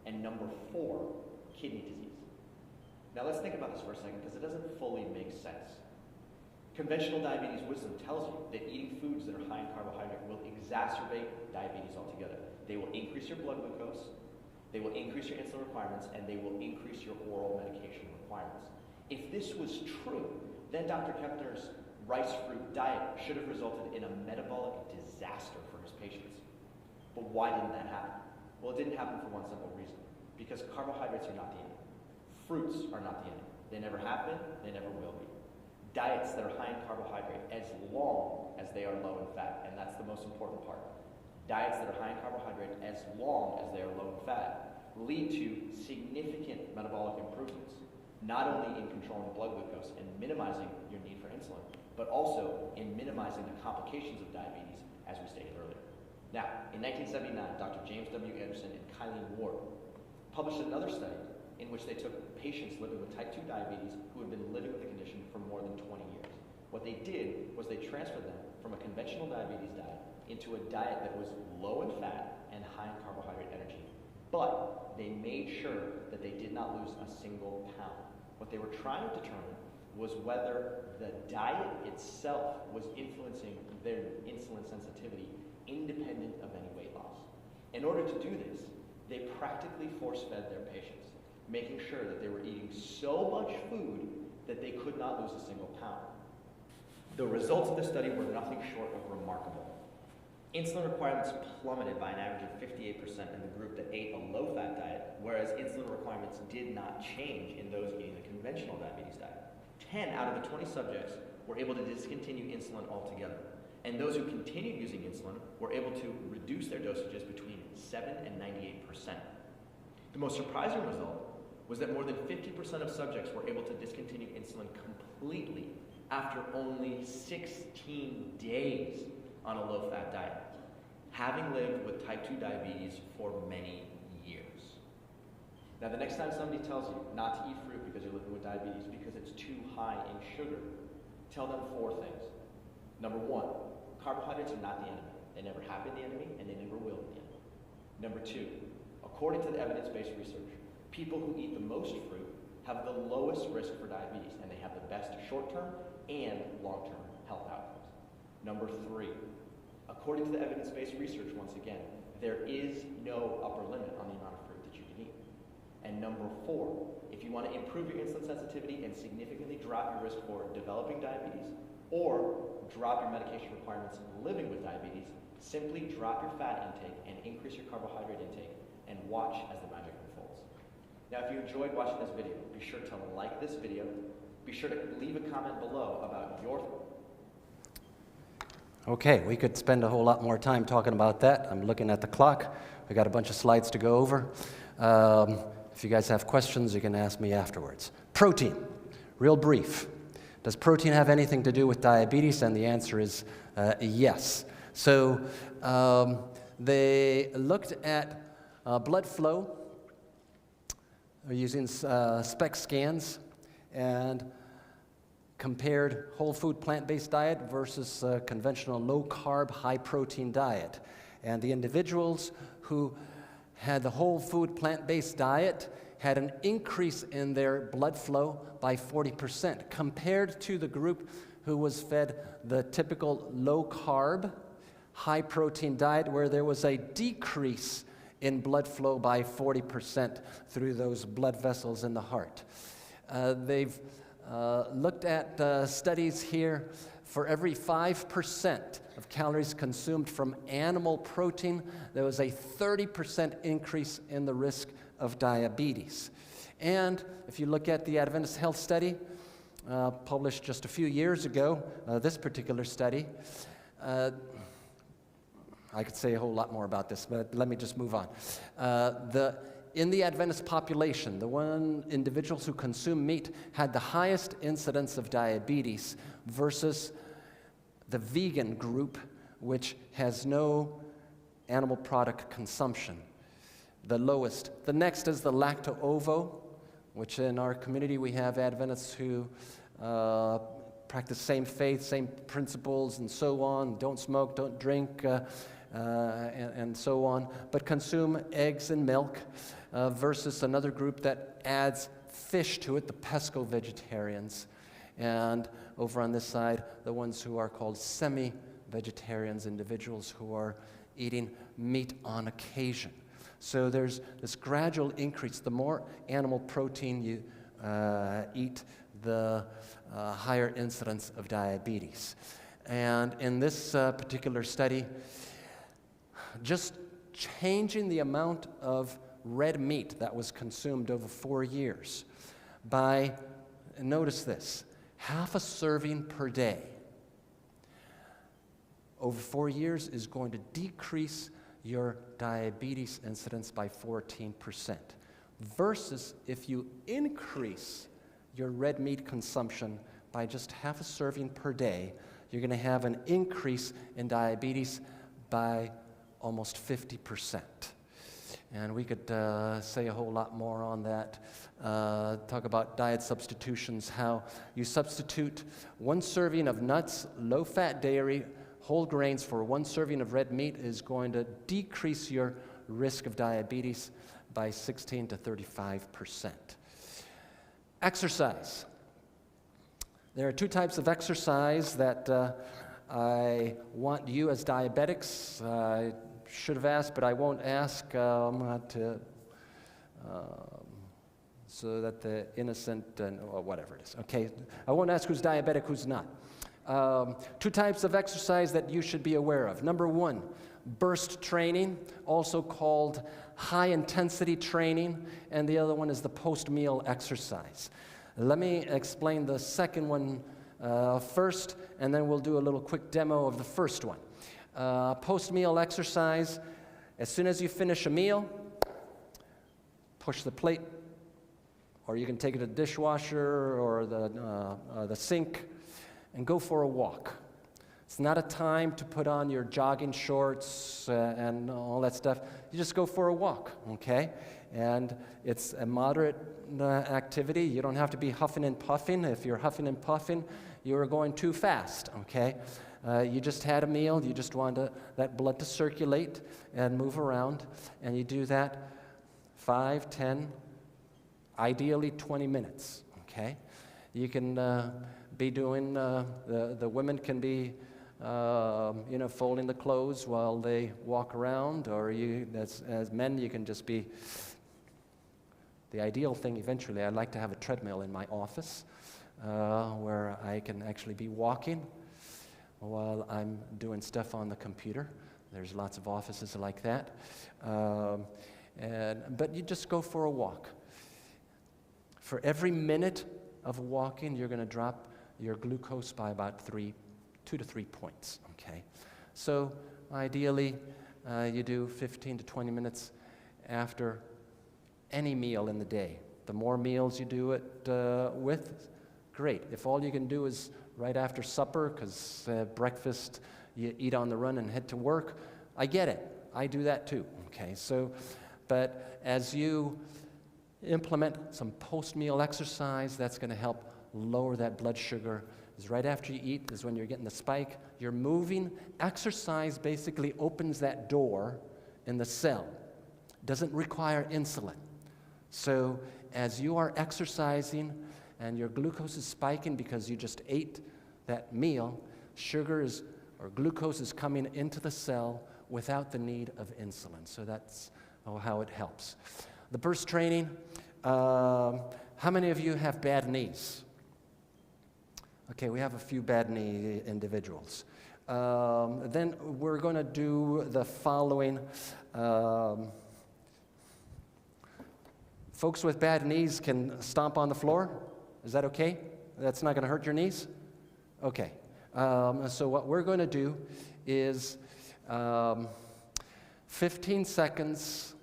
And number 4, kidney disease. Now let's think about this for a second because it doesn't fully make sense. Conventional diabetes wisdom tells you that eating foods that are high in carbohydrate will exacerbate diabetes altogether. They will increase your blood glucose, they will increase your insulin requirements, and they will increase your oral medication requirements. If this was true, then Dr. Kempner's rice fruit diet should have resulted in a metabolic disaster for his patients. But why didn't that happen? Well, it didn't happen for one simple reason. Because carbohydrates are not the enemy. Fruits are not the enemy. They never have been, they never will be. diets that are high in carbohydrate as long as they are low in fat, and that's the most important part. Diets that are high in carbohydrate as long as they are low in fat lead to significant metabolic improvements, not only in controlling blood glucose and minimizing your need for insulin, but also in minimizing the complications of diabetes, as we stated earlier. Now, in 1979, Dr. James W. Anderson and Kylene Ward published another study in which they took patients living with type 2 diabetes who had been living with the condition for more than 20 years. What they did was they transferred them from a conventional diabetes diet into a diet that was low in fat and high in carbohydrate energy. But they made sure that they did not lose a single pound. What they were trying to determine was whether the diet itself was influencing their insulin sensitivity independent of any weight loss. In order to do this, they practically force-fed their patients, making sure that they were eating so much food that they could not lose a single pound. The results of the study were nothing short of remarkable. Insulin requirements plummeted by an average of 58% in the group that ate a low-fat diet, whereas insulin requirements did not change in those eating a conventional diabetes diet. 10 out of the 20 subjects were able to discontinue insulin altogether, and those who continued using insulin were able to reduce their dosages between 7 and 98%. The most surprising result was that more than 50% of subjects were able to discontinue insulin completely after only 16 days on a low-fat diet, having lived with type 2 diabetes for many years. Now, the next time somebody tells you not to eat fruit because you're living with diabetes because it's too high in sugar, tell them 4 things. Number 1, carbohydrates are not the enemy. They never have been the enemy, and they never will be the enemy. Number 2, according to the evidence-based research, people who eat the most fruit have the lowest risk for diabetes, and they have the best short-term and long-term health outcomes. Number 3, according to the evidence-based research, once again, there is no upper limit on the amount of fruit that you can eat. And number 4, if you want to improve your insulin sensitivity and significantly drop your risk for developing diabetes, or drop your medication requirements living with diabetes, simply drop your fat intake and increase your carbohydrate intake, and watch as the magic unfolds. Now, if you enjoyed watching this video, be sure to like this video. Be sure to leave a comment below about your Okay, we could spend a whole lot more time talking about that. I'm looking at the clock. We got a bunch of slides to go over. If you guys have questions, you can ask me afterwards. Protein, real brief. Does protein have anything to do with diabetes? And the answer is yes. So they looked at blood flow using SPECT scans and compared whole food plant-based diet versus conventional low-carb, high-protein diet. And the individuals who had the whole food plant-based diet had an increase in their blood flow by 40% compared to the group who was fed the typical low-carb, high-protein diet where there was a decrease in blood flow by 40% through those blood vessels in the heart. They've looked at studies here. For every 5% of calories consumed from animal protein, there was a 30% increase in the risk of diabetes. And if you look at the Adventist Health Study, published just a few years ago, this particular study, I could say a whole lot more about this, but let me just move on. In the Adventist population, the individuals who consume meat had the highest incidence of diabetes versus the vegan group, which has no animal product consumption, the lowest. The next is the lacto-ovo, which in our community we have Adventists who practice same faith, same principles, and so on, don't smoke, don't drink, and so on, but consume eggs and milk, versus another group that adds fish to it, the pesco-vegetarians. And over on this side, the ones who are called semi-vegetarians, individuals who are eating meat on occasion. So there's this gradual increase. The more animal protein you eat, the higher incidence of diabetes. And in this particular study, just changing the amount of red meat that was consumed over 4 years by, notice this, half a serving per day over 4 years is going to decrease your diabetes incidence by 14%. Versus if you increase your red meat consumption by just half a serving per day, you're going to have an increase in diabetes by almost 50%. And we could say a whole lot more on that. Talk about diet substitutions, how you substitute 1 serving of nuts, low-fat dairy, whole grains for 1 serving of red meat is going to decrease your risk of diabetes by 16 to 35%. Exercise. There are 2 types of exercise that I want you as diabetics, I should have asked, but I won't ask, so that the innocent, or whatever it is, okay? I won't ask who's diabetic, who's not. 2 types of exercise that you should be aware of. Number 1, burst training, also called high-intensity training, and the other one is the post-meal exercise. Let me explain the second one first, and then we'll do a little quick demo of the first one. Post-meal exercise, as soon as you finish a meal, push the plate, or you can take it to the dishwasher or the sink, and go for a walk. It's not a time to put on your jogging shorts and all that stuff. You just go for a walk, okay? And it's a moderate activity. You don't have to be huffing and puffing. If you're huffing and puffing, you are going too fast, okay? You just had a meal. You just want that blood to circulate and move around. And you do that 5, 10, ideally 20 minutes, okay? You can be doing, the women can be, folding the clothes while they walk around, or you, as men, you can just be, the ideal thing eventually, I'd like to have a treadmill in my office where I can actually be walking while I'm doing stuff on the computer. There's lots of offices like that. But you just go for a walk. For every minute of walking, you're going to drop your glucose by about 2 to 3 points, okay? So ideally, you do 15 to 20 minutes after any meal in the day. The more meals you do it with, great. If all you can do is right after supper, because breakfast, you eat on the run and head to work, I get it. I do that too, okay? So, but as you implement some post-meal exercise, that's going to help lower that blood sugar. Is right after you eat is when you're getting the spike. You're moving. Exercise basically opens that door in the cell. Doesn't require insulin. So as you are exercising and your glucose is spiking because you just ate that meal, glucose is coming into the cell without the need of insulin. So that's how it helps. The burst training, how many of you have bad knees? Okay, we have a few bad knee individuals. Then we're going to do the following. Folks with bad knees can stomp on the floor. Is that okay? That's not going to hurt your knees? Okay. So what we're going to do is 15 seconds.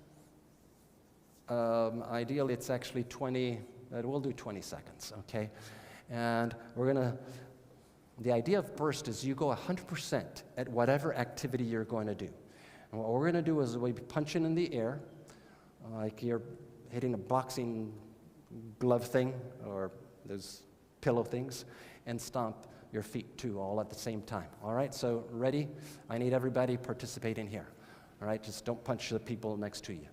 Ideally, it's actually 20. We'll do 20 seconds, okay? And the idea of burst is you go 100% at whatever activity you're going to do. And what we're going to do is we'll be punching in the air, like you're hitting a boxing glove thing, or those pillow things, and stomp your feet too, all at the same time. All right, so ready? I need everybody participating here. All right, just don't punch the people next to you.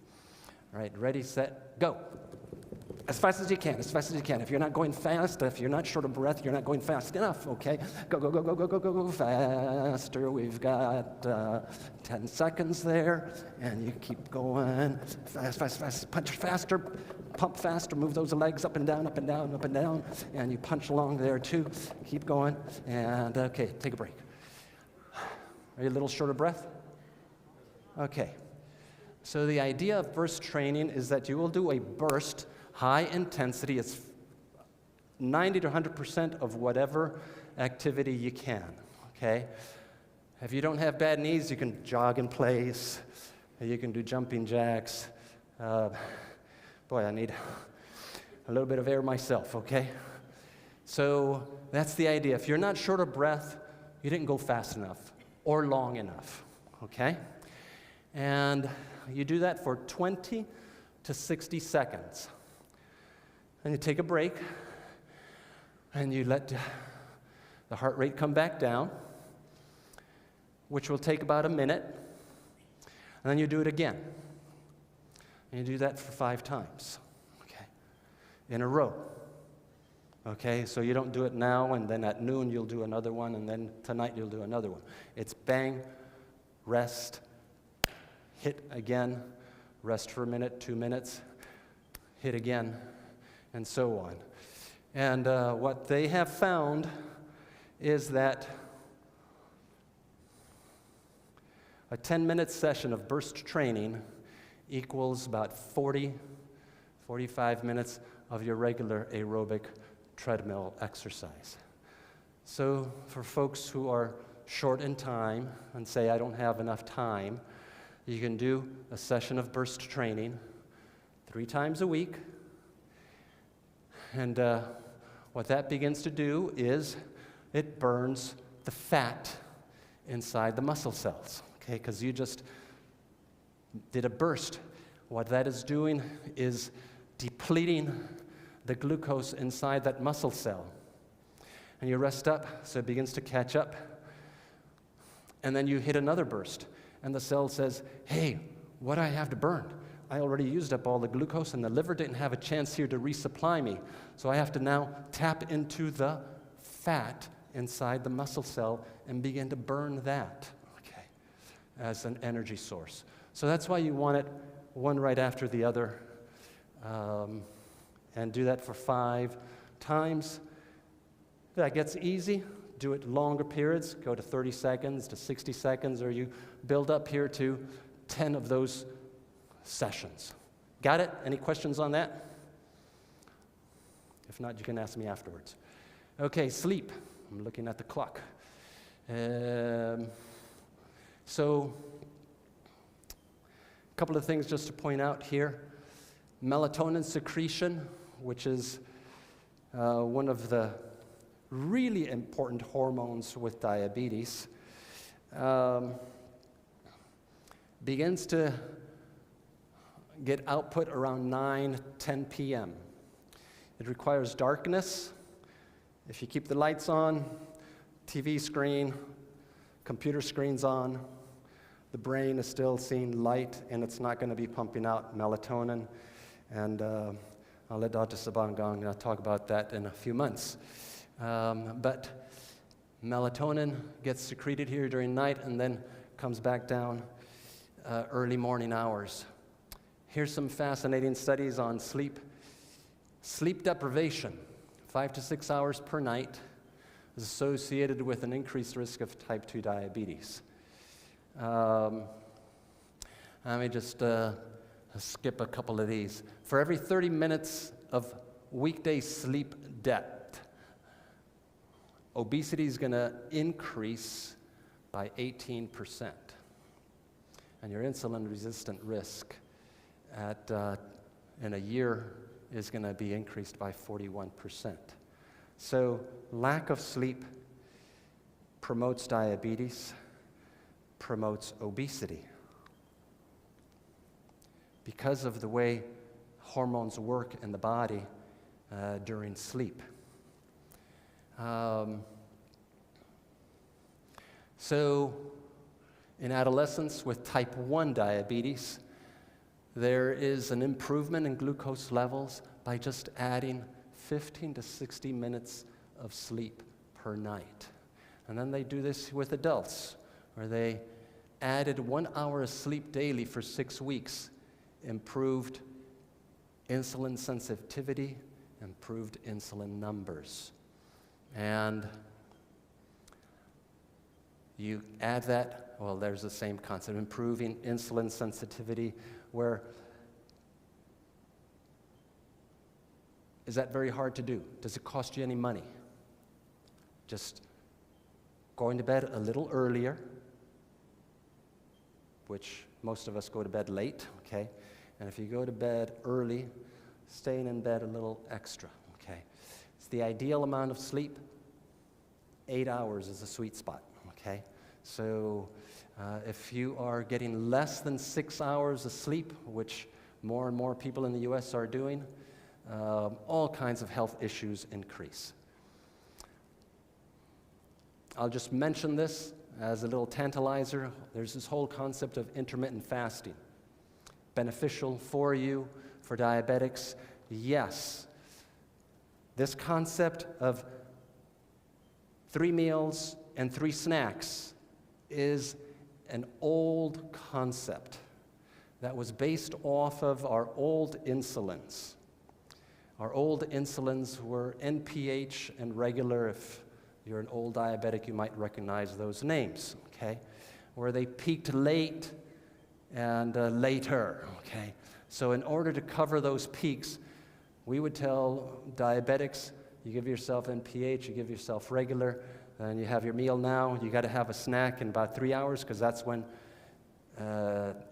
All right, ready, set, go. As fast as you can, as fast as you can. If you're not going fast, if you're not short of breath, you're not going fast enough, okay? Go, go, go, go, go, go, go, go, faster. We've got 10 seconds there, and you keep going. Fast, fast, fast. Punch faster, pump faster, move those legs up and down, up and down, up and down, and you punch along there too. Keep going, and okay, take a break. Are you a little short of breath? Okay. So the idea of burst training is that you will do a burst, high intensity, it's 90 to 100% of whatever activity you can, okay? If you don't have bad knees, you can jog in place, you can do jumping jacks. Boy, I need a little bit of air myself, okay? So that's the idea. If you're not short of breath, you didn't go fast enough or long enough, okay? And you do that for 20 to 60 seconds. And you take a break, and you let the heart rate come back down, which will take about a minute. And then you do it again. And you do that for 5 times, okay, in a row. Okay, so you don't do it now, and then at noon you'll do another one, and then tonight you'll do another one. It's bang, rest, hit again, rest for a minute, 2 minutes, hit again, and so on. And what they have found is that a 10-minute session of burst training equals about 45 minutes of your regular aerobic treadmill exercise. So for folks who are short in time and say, I don't have enough time, you can do a session of burst training 3 times a week. And what that begins to do is it burns the fat inside the muscle cells, okay, because you just did a burst. What that is doing is depleting the glucose inside that muscle cell. And you rest up, so it begins to catch up. And then you hit another burst, and the cell says, hey, what do I have to burn? I already used up all the glucose, and the liver didn't have a chance here to resupply me. So I have to now tap into the fat inside the muscle cell and begin to burn that, okay, as an energy source. So that's why you want it one right after the other, and do that for 5 times. If that gets easy, do it longer periods, go to 30 seconds to 60 seconds, or you build up here to 10 of those sessions. Got it? Any questions on that? If not, you can ask me afterwards. Okay, sleep. I'm looking at the clock. So, a couple of things just to point out here. Melatonin secretion, which is one of the really important hormones with diabetes, begins to get output around 9-10 p.m. It requires darkness. If you keep the lights on, TV screen, computer screen's on, the brain is still seeing light, and it's not going to be pumping out melatonin. And I'll let Dr. Sabangang talk about that in a few months. But melatonin gets secreted here during night and then comes back down early morning hours. Here's some fascinating studies on sleep. Sleep deprivation, 5 to 6 hours per night, is associated with an increased risk of type 2 diabetes. Let me just skip a couple of these. For every 30 minutes of weekday sleep depth, obesity is going to increase by 18%. And your insulin-resistant risk in a year is going to be increased by 41%. So lack of sleep promotes diabetes, promotes obesity, because of the way hormones work in the body during sleep. So in adolescents with type 1 diabetes, there is an improvement in glucose levels by just adding 15 to 60 minutes of sleep per night. And then they do this with adults, where they added 1 hour of sleep daily for 6 weeks, improved insulin sensitivity, improved insulin numbers. And you add that, well, there's the same concept, improving insulin sensitivity, where Is that very hard to do? Does it cost you any money? Just going to bed a little earlier, which most of us go to bed late, okay? And if you go to bed early, staying in bed a little extra, okay? It's the ideal amount of sleep. 8 hours is a sweet spot, okay? So if you are getting less than 6 hours of sleep, which more and more people in the U.S. are doing, all kinds of health issues increase. I'll just mention this as a little tantalizer. There's this whole concept of intermittent fasting. Beneficial for you, for diabetics? Yes. This concept of 3 meals and 3 snacks is an old concept that was based off of our old insulins. Our old insulins were NPH and regular. If you're an old diabetic, you might recognize those names, okay? Where they peaked late and later, okay? So in order to cover those peaks, we would tell diabetics, you give yourself NPH, you give yourself regular, and you have your meal now. You got to have a snack in about 3 hours because that's when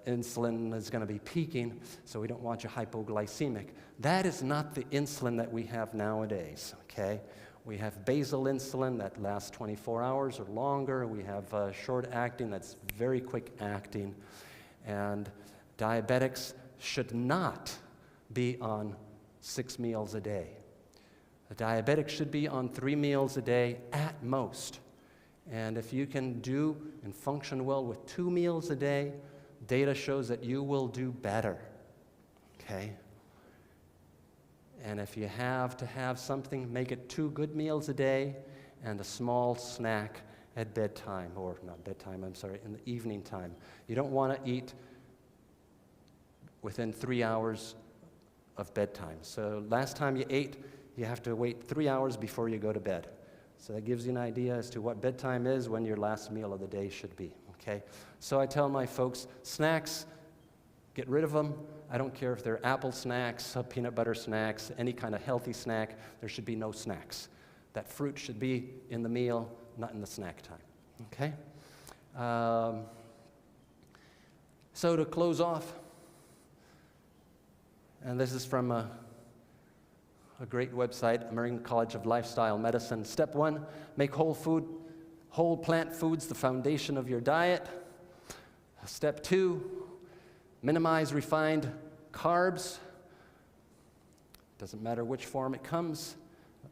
insulin is going to be peaking, so we don't want you hypoglycemic. That is not the insulin that we have nowadays, okay? We have basal insulin that lasts 24 hours or longer. We have short-acting that's very quick-acting. And diabetics should not be on 6 meals a day. A diabetic should be on 3 meals a day at most. And if you can do and function well with 2 meals a day, data shows that you will do better, okay? And if you have to have something, make it 2 good meals a day and a small snack at bedtime, or not bedtime, I'm sorry, in the evening time. You don't want to eat within 3 hours of bedtime. So last time you ate, you have to wait 3 hours before you go to bed. So that gives you an idea as to what bedtime is, when your last meal of the day should be, okay? So I tell my folks, snacks, get rid of them. I don't care if they're apple snacks, peanut butter snacks, any kind of healthy snack. There should be no snacks. That fruit should be in the meal, not in the snack time, okay? So to close off, and this is from a great website, American College of Lifestyle Medicine. Step 1, make whole plant foods the foundation of your diet. Step 2, minimize refined carbs. Doesn't matter which form it comes.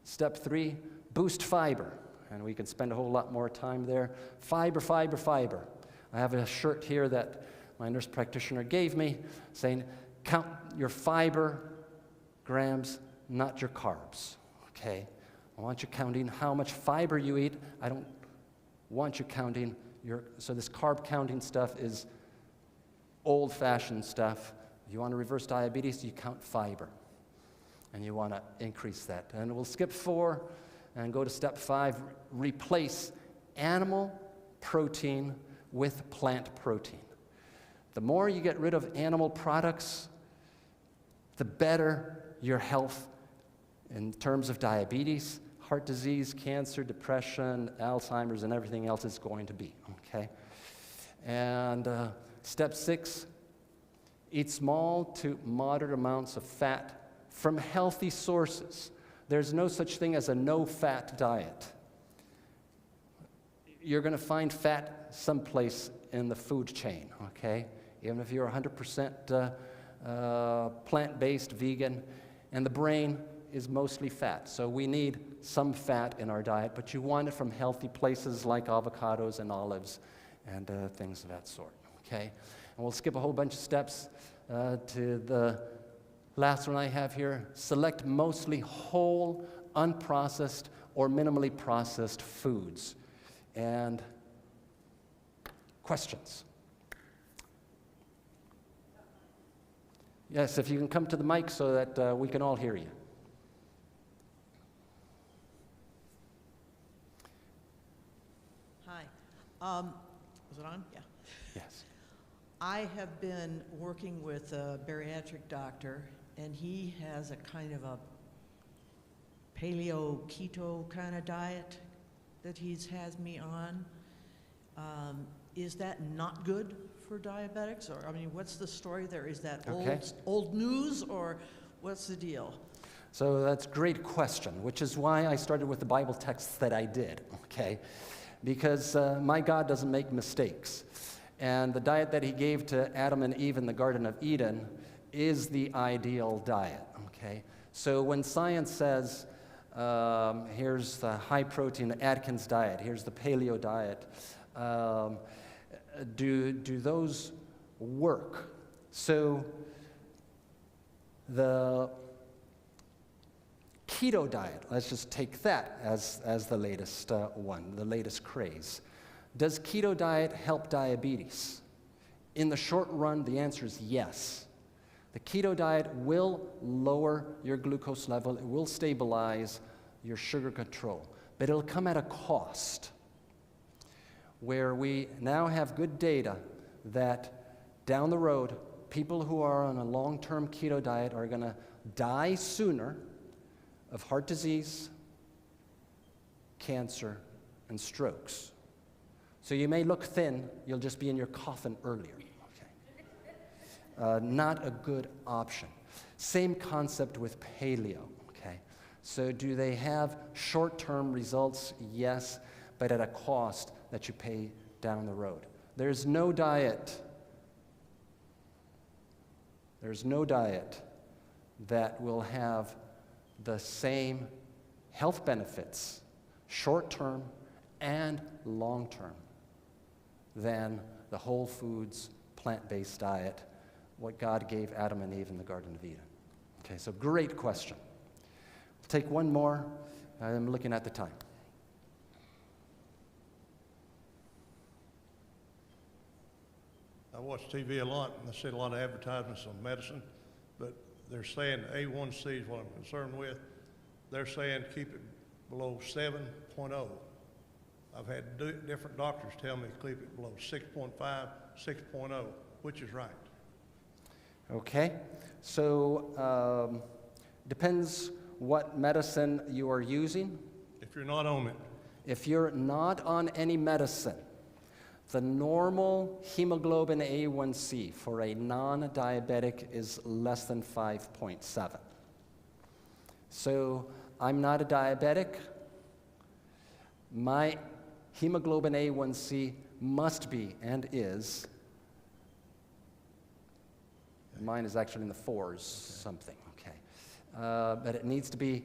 Step 3, boost fiber. And we can spend a whole lot more time there. Fiber, fiber, fiber. I have a shirt here that my nurse practitioner gave me saying, count your fiber grams, not your carbs, okay? I want you counting how much fiber you eat. I don't want you counting so this carb counting stuff is old-fashioned stuff. If you want to reverse diabetes, you count fiber, and you want to increase that. And we'll skip 4 and go to step 5, replace animal protein with plant protein. The more you get rid of animal products, the better your health in terms of diabetes, heart disease, cancer, depression, Alzheimer's, and everything else is going to be, okay? And step 6, eat small to moderate amounts of fat from healthy sources. There's no such thing as a no-fat diet. You're going to find fat someplace in the food chain, okay? Even if you're 100% plant-based, vegan, and the brain is mostly fat. So we need some fat in our diet, but you want it from healthy places like avocados and olives and things of that sort, okay? And we'll skip a whole bunch of steps to the last one I have here. Select mostly whole, unprocessed, or minimally processed foods. And questions? Yes, if you can come to the mic so that we can all hear you. Hi. Is it on? Yeah. Yes. I have been working with a bariatric doctor, and he has a kind of a paleo keto kind of diet that has me on. Is that not good for diabetics? Or, I mean, what's the story there? Is that Okay. old news, or what's the deal? So that's a great question, which is why I started with the Bible texts that I did, okay? Because my God doesn't make mistakes. And the diet that he gave to Adam and Eve in the Garden of Eden is the ideal diet, okay? So when science says, here's the high-protein Atkins diet, here's the paleo diet, do those work? So the keto diet, let's just take that as the latest one, the latest craze. Does keto diet help diabetes? In the short run, the answer is yes. The keto diet will lower your glucose level, it will stabilize your sugar control, but it'll come at a cost, where we now have good data that down the road, people who are on a long-term keto diet are going to die sooner of heart disease, cancer, and strokes. So you may look thin, you'll just be in your coffin earlier. Okay. Not a good option. Same concept with paleo. Okay. So do they have short-term results? Yes, but at a cost that you pay down the road. There's no diet that will have the same health benefits, short-term and long-term, than the whole foods, plant-based diet, what God gave Adam and Eve in the Garden of Eden. Okay, so great question. We'll take one more. I'm looking at the time. I watch TV a lot, and I see a lot of advertisements on medicine, but they're saying A1C is what I'm concerned with. They're saying keep it below 7.0. I've had different doctors tell me keep it below 6.5, 6.0, which is right. Okay, so depends what medicine you are using. If you're not on it, If you're not on any medicine, the normal hemoglobin A1C for a non-diabetic is less than 5.7. So I'm not a diabetic. My hemoglobin A1C must be and is, mine is actually in the fours something, okay. But it needs to be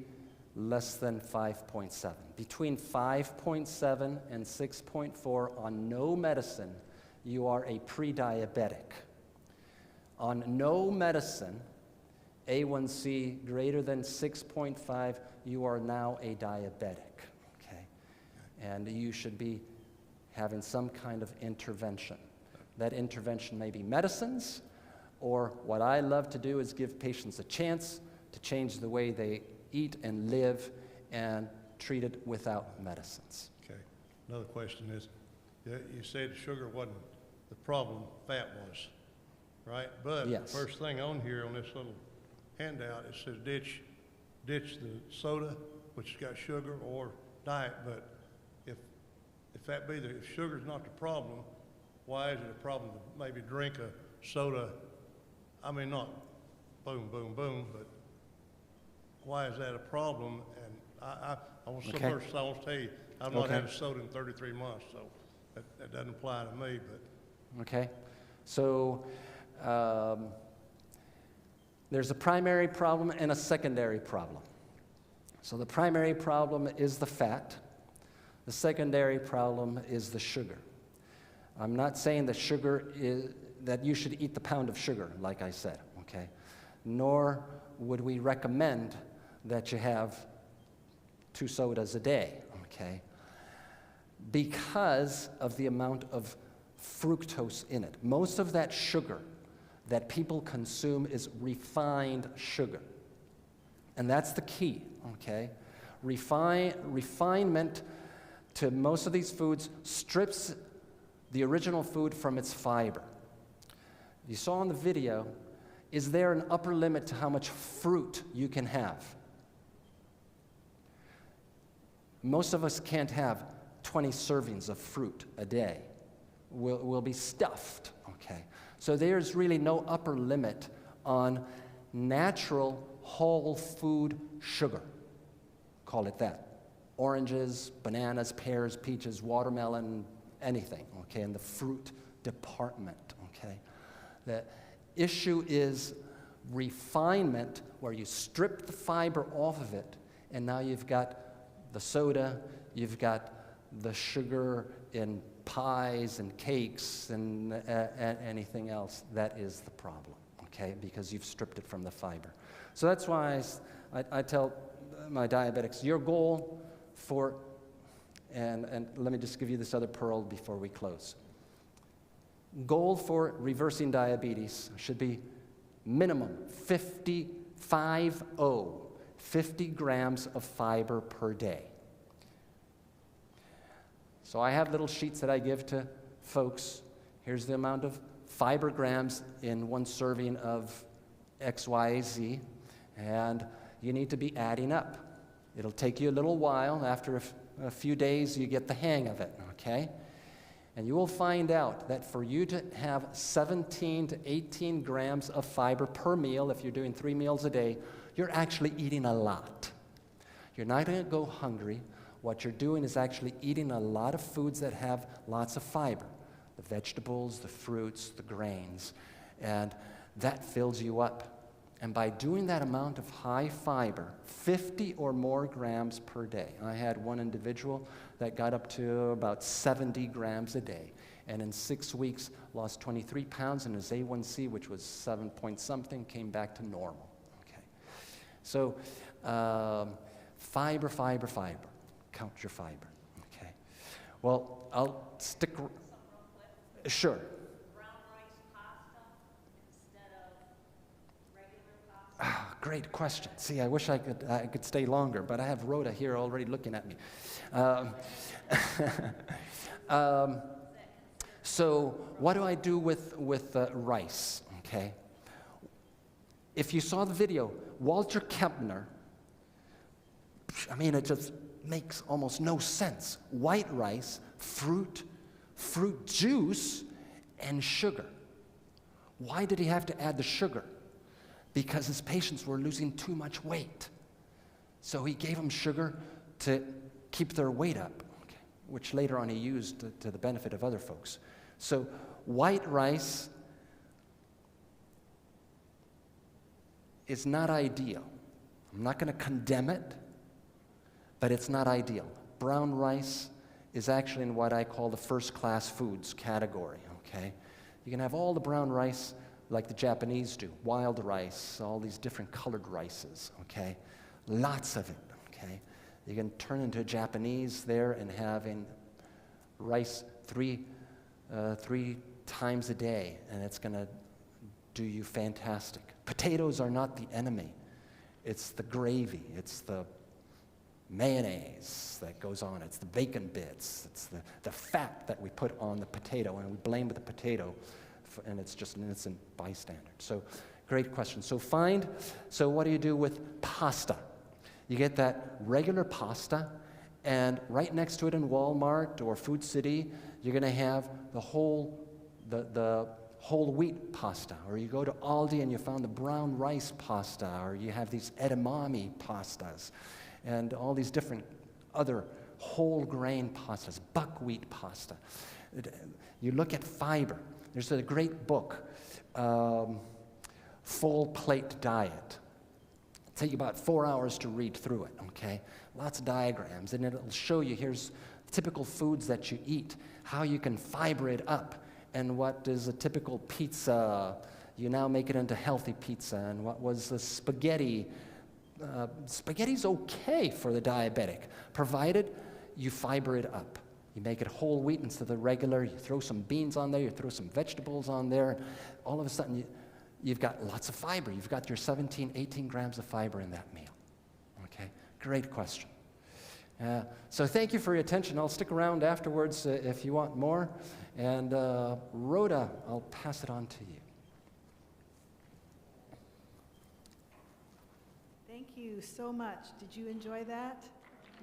less than 5.7. Between 5.7 and 6.4 on no medicine, you are a pre-diabetic. On no medicine, A1C greater than 6.5, you are now a diabetic, okay? And you should be having some kind of intervention. That intervention may be medicines, or what I love to do is give patients a chance to change the way they eat and live and treat it without medicines. okay. Another question is, you said sugar wasn't the problem, fat was, right? But Yes. the first thing on here on this little handout, it says ditch the soda, which has got sugar, or diet. But if that be if sugar's not the problem, why is it a problem to maybe drink a soda? I mean, not boom, boom, boom, but why is that a problem? And I want to Okay. first, I want to tell you, I've not Okay. had a soda in 33 months, so that doesn't apply to me. But Okay? So there's a primary problem and a secondary problem. So the primary problem is the fat. The secondary problem is the sugar. I'm not saying that sugar is, that you should eat the pound of sugar, like I said, okay? Nor would we recommend that you have 2 sodas a day, okay? Because of the amount of fructose in it. Most of that sugar that people consume is refined sugar. And that's the key, okay? Refinement to most of these foods strips the original food from its fiber. You saw in the video, is there an upper limit to how much fruit you can have? Most of us can't have 20 servings of fruit a day. We'll be stuffed, okay? So there's really no upper limit on natural whole food sugar. Call it that. Oranges, bananas, pears, peaches, watermelon, anything, okay, in the fruit department, okay? The issue is refinement, where you strip the fiber off of it, and now you've got the soda, you've got the sugar in pies and cakes and anything else. That is the problem, okay, because you've stripped it from the fiber. So that's why I tell my diabetics, your goal for, and let me just give you this other pearl before we close. Goal for reversing diabetes should be minimum 50 grams of fiber per day. So I have little sheets that I give to folks. Here's the amount of fiber grams in one serving of XYZ, and you need to be adding up. It'll take you a little while. After a few days, you get the hang of it, okay? And you will find out that for you to have 17 to 18 grams of fiber per meal, if you're doing 3 meals a day, you're actually eating a lot. You're not going to go hungry. What you're doing is actually eating a lot of foods that have lots of fiber, the vegetables, the fruits, the grains, and that fills you up. And by doing that amount of high fiber, 50 or more grams per day, I had one individual that got up to about 70 grams a day, and in 6 weeks lost 23 pounds, and his A1C, which was 7 point something, came back to normal. Okay, so fiber. Count your fiber. Okay. Well, I'll stick. Sure. Brown rice pasta instead of regular pasta? Great question. See, I wish I could stay longer, but I have Rhoda here already looking at me. So what do I do with rice? Okay. If you saw the video, Walter Kempner, I mean, it just makes almost no sense. White rice, fruit juice, and sugar. Why did he have to add the sugar? Because his patients were losing too much weight. So he gave them sugar to keep their weight up, okay, which later on he used to the benefit of other folks. So white rice is not ideal. I'm not going to condemn it, but it's not ideal. Brown rice is actually in what I call the first-class foods category, okay? You can have all the brown rice like the Japanese do, wild rice, all these different colored rices, okay? Lots of it, okay? You can turn into a Japanese there and having rice three times a day, and it's going to do you fantastic. Potatoes are not the enemy. It's the gravy. It's the mayonnaise that goes on. It's the bacon bits. It's the fat that we put on the potato, and we blame the potato, and it's just an innocent bystander. So, great question. So what do you do with pasta? You get that regular pasta, and right next to it in Walmart or Food City, you're going to have the whole wheat pasta, or you go to Aldi and you found the brown rice pasta, or you have these edamame pastas, and all these different other whole grain pastas, buckwheat pasta. You look at fiber. There's a great book, Full Plate Diet. It'll take you about 4 hours to read through it, okay? Lots of diagrams, and it'll show you here's typical foods that you eat, how you can fiber it up, and what is a typical pizza. You now make it into healthy pizza, and what was the spaghetti. Spaghetti's okay for the diabetic, provided you fiber it up. You make it whole wheat instead of the regular. You throw some beans on there. You throw some vegetables on there. All of a sudden, you've got lots of fiber. You've got your 17, 18 grams of fiber in that meal. Okay, great question. So thank you for your attention. I'll stick around afterwards if you want more. And Rhoda, I'll pass it on to you. Thank you so much. Did you enjoy that?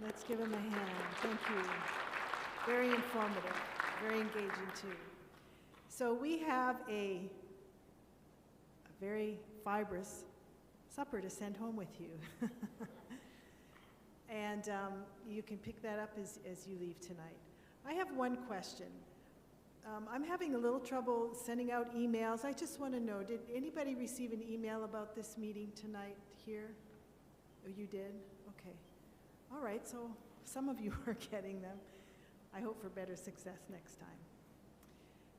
Let's give him a hand. Thank you. Very informative, very engaging too. So we have a very fibrous supper to send home with you. And you can pick that up as you leave tonight. I have one question. I'm having a little trouble sending out emails. I just want to know, did anybody receive an email about this meeting tonight here? Oh, you did? Okay. All right, so some of you are getting them. I hope for better success next time.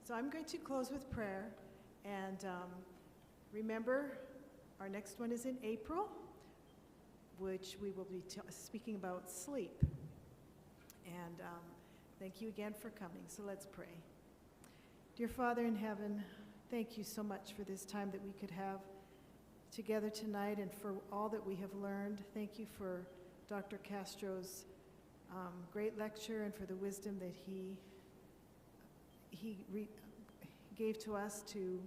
So I'm going to close with prayer. And remember, our next one is in April, which we will be speaking about sleep. And thank you again for coming. So let's pray. Dear Father in heaven, thank you so much for this time that we could have together tonight and for all that we have learned. Thank you for Dr. Castro's great lecture and for the wisdom that he gave to us to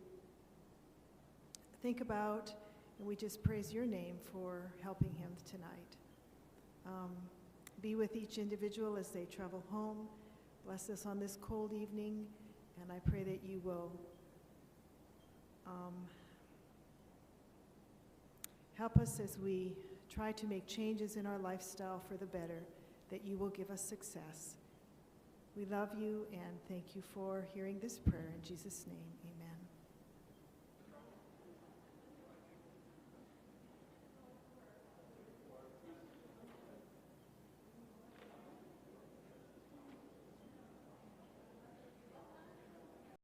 think about. And we just praise your name for helping him tonight. Be with each individual as they travel home. Bless us on this cold evening. And I pray that you will help us as we try to make changes in our lifestyle for the better, that you will give us success. We love you and thank you for hearing this prayer in Jesus' name. Amen.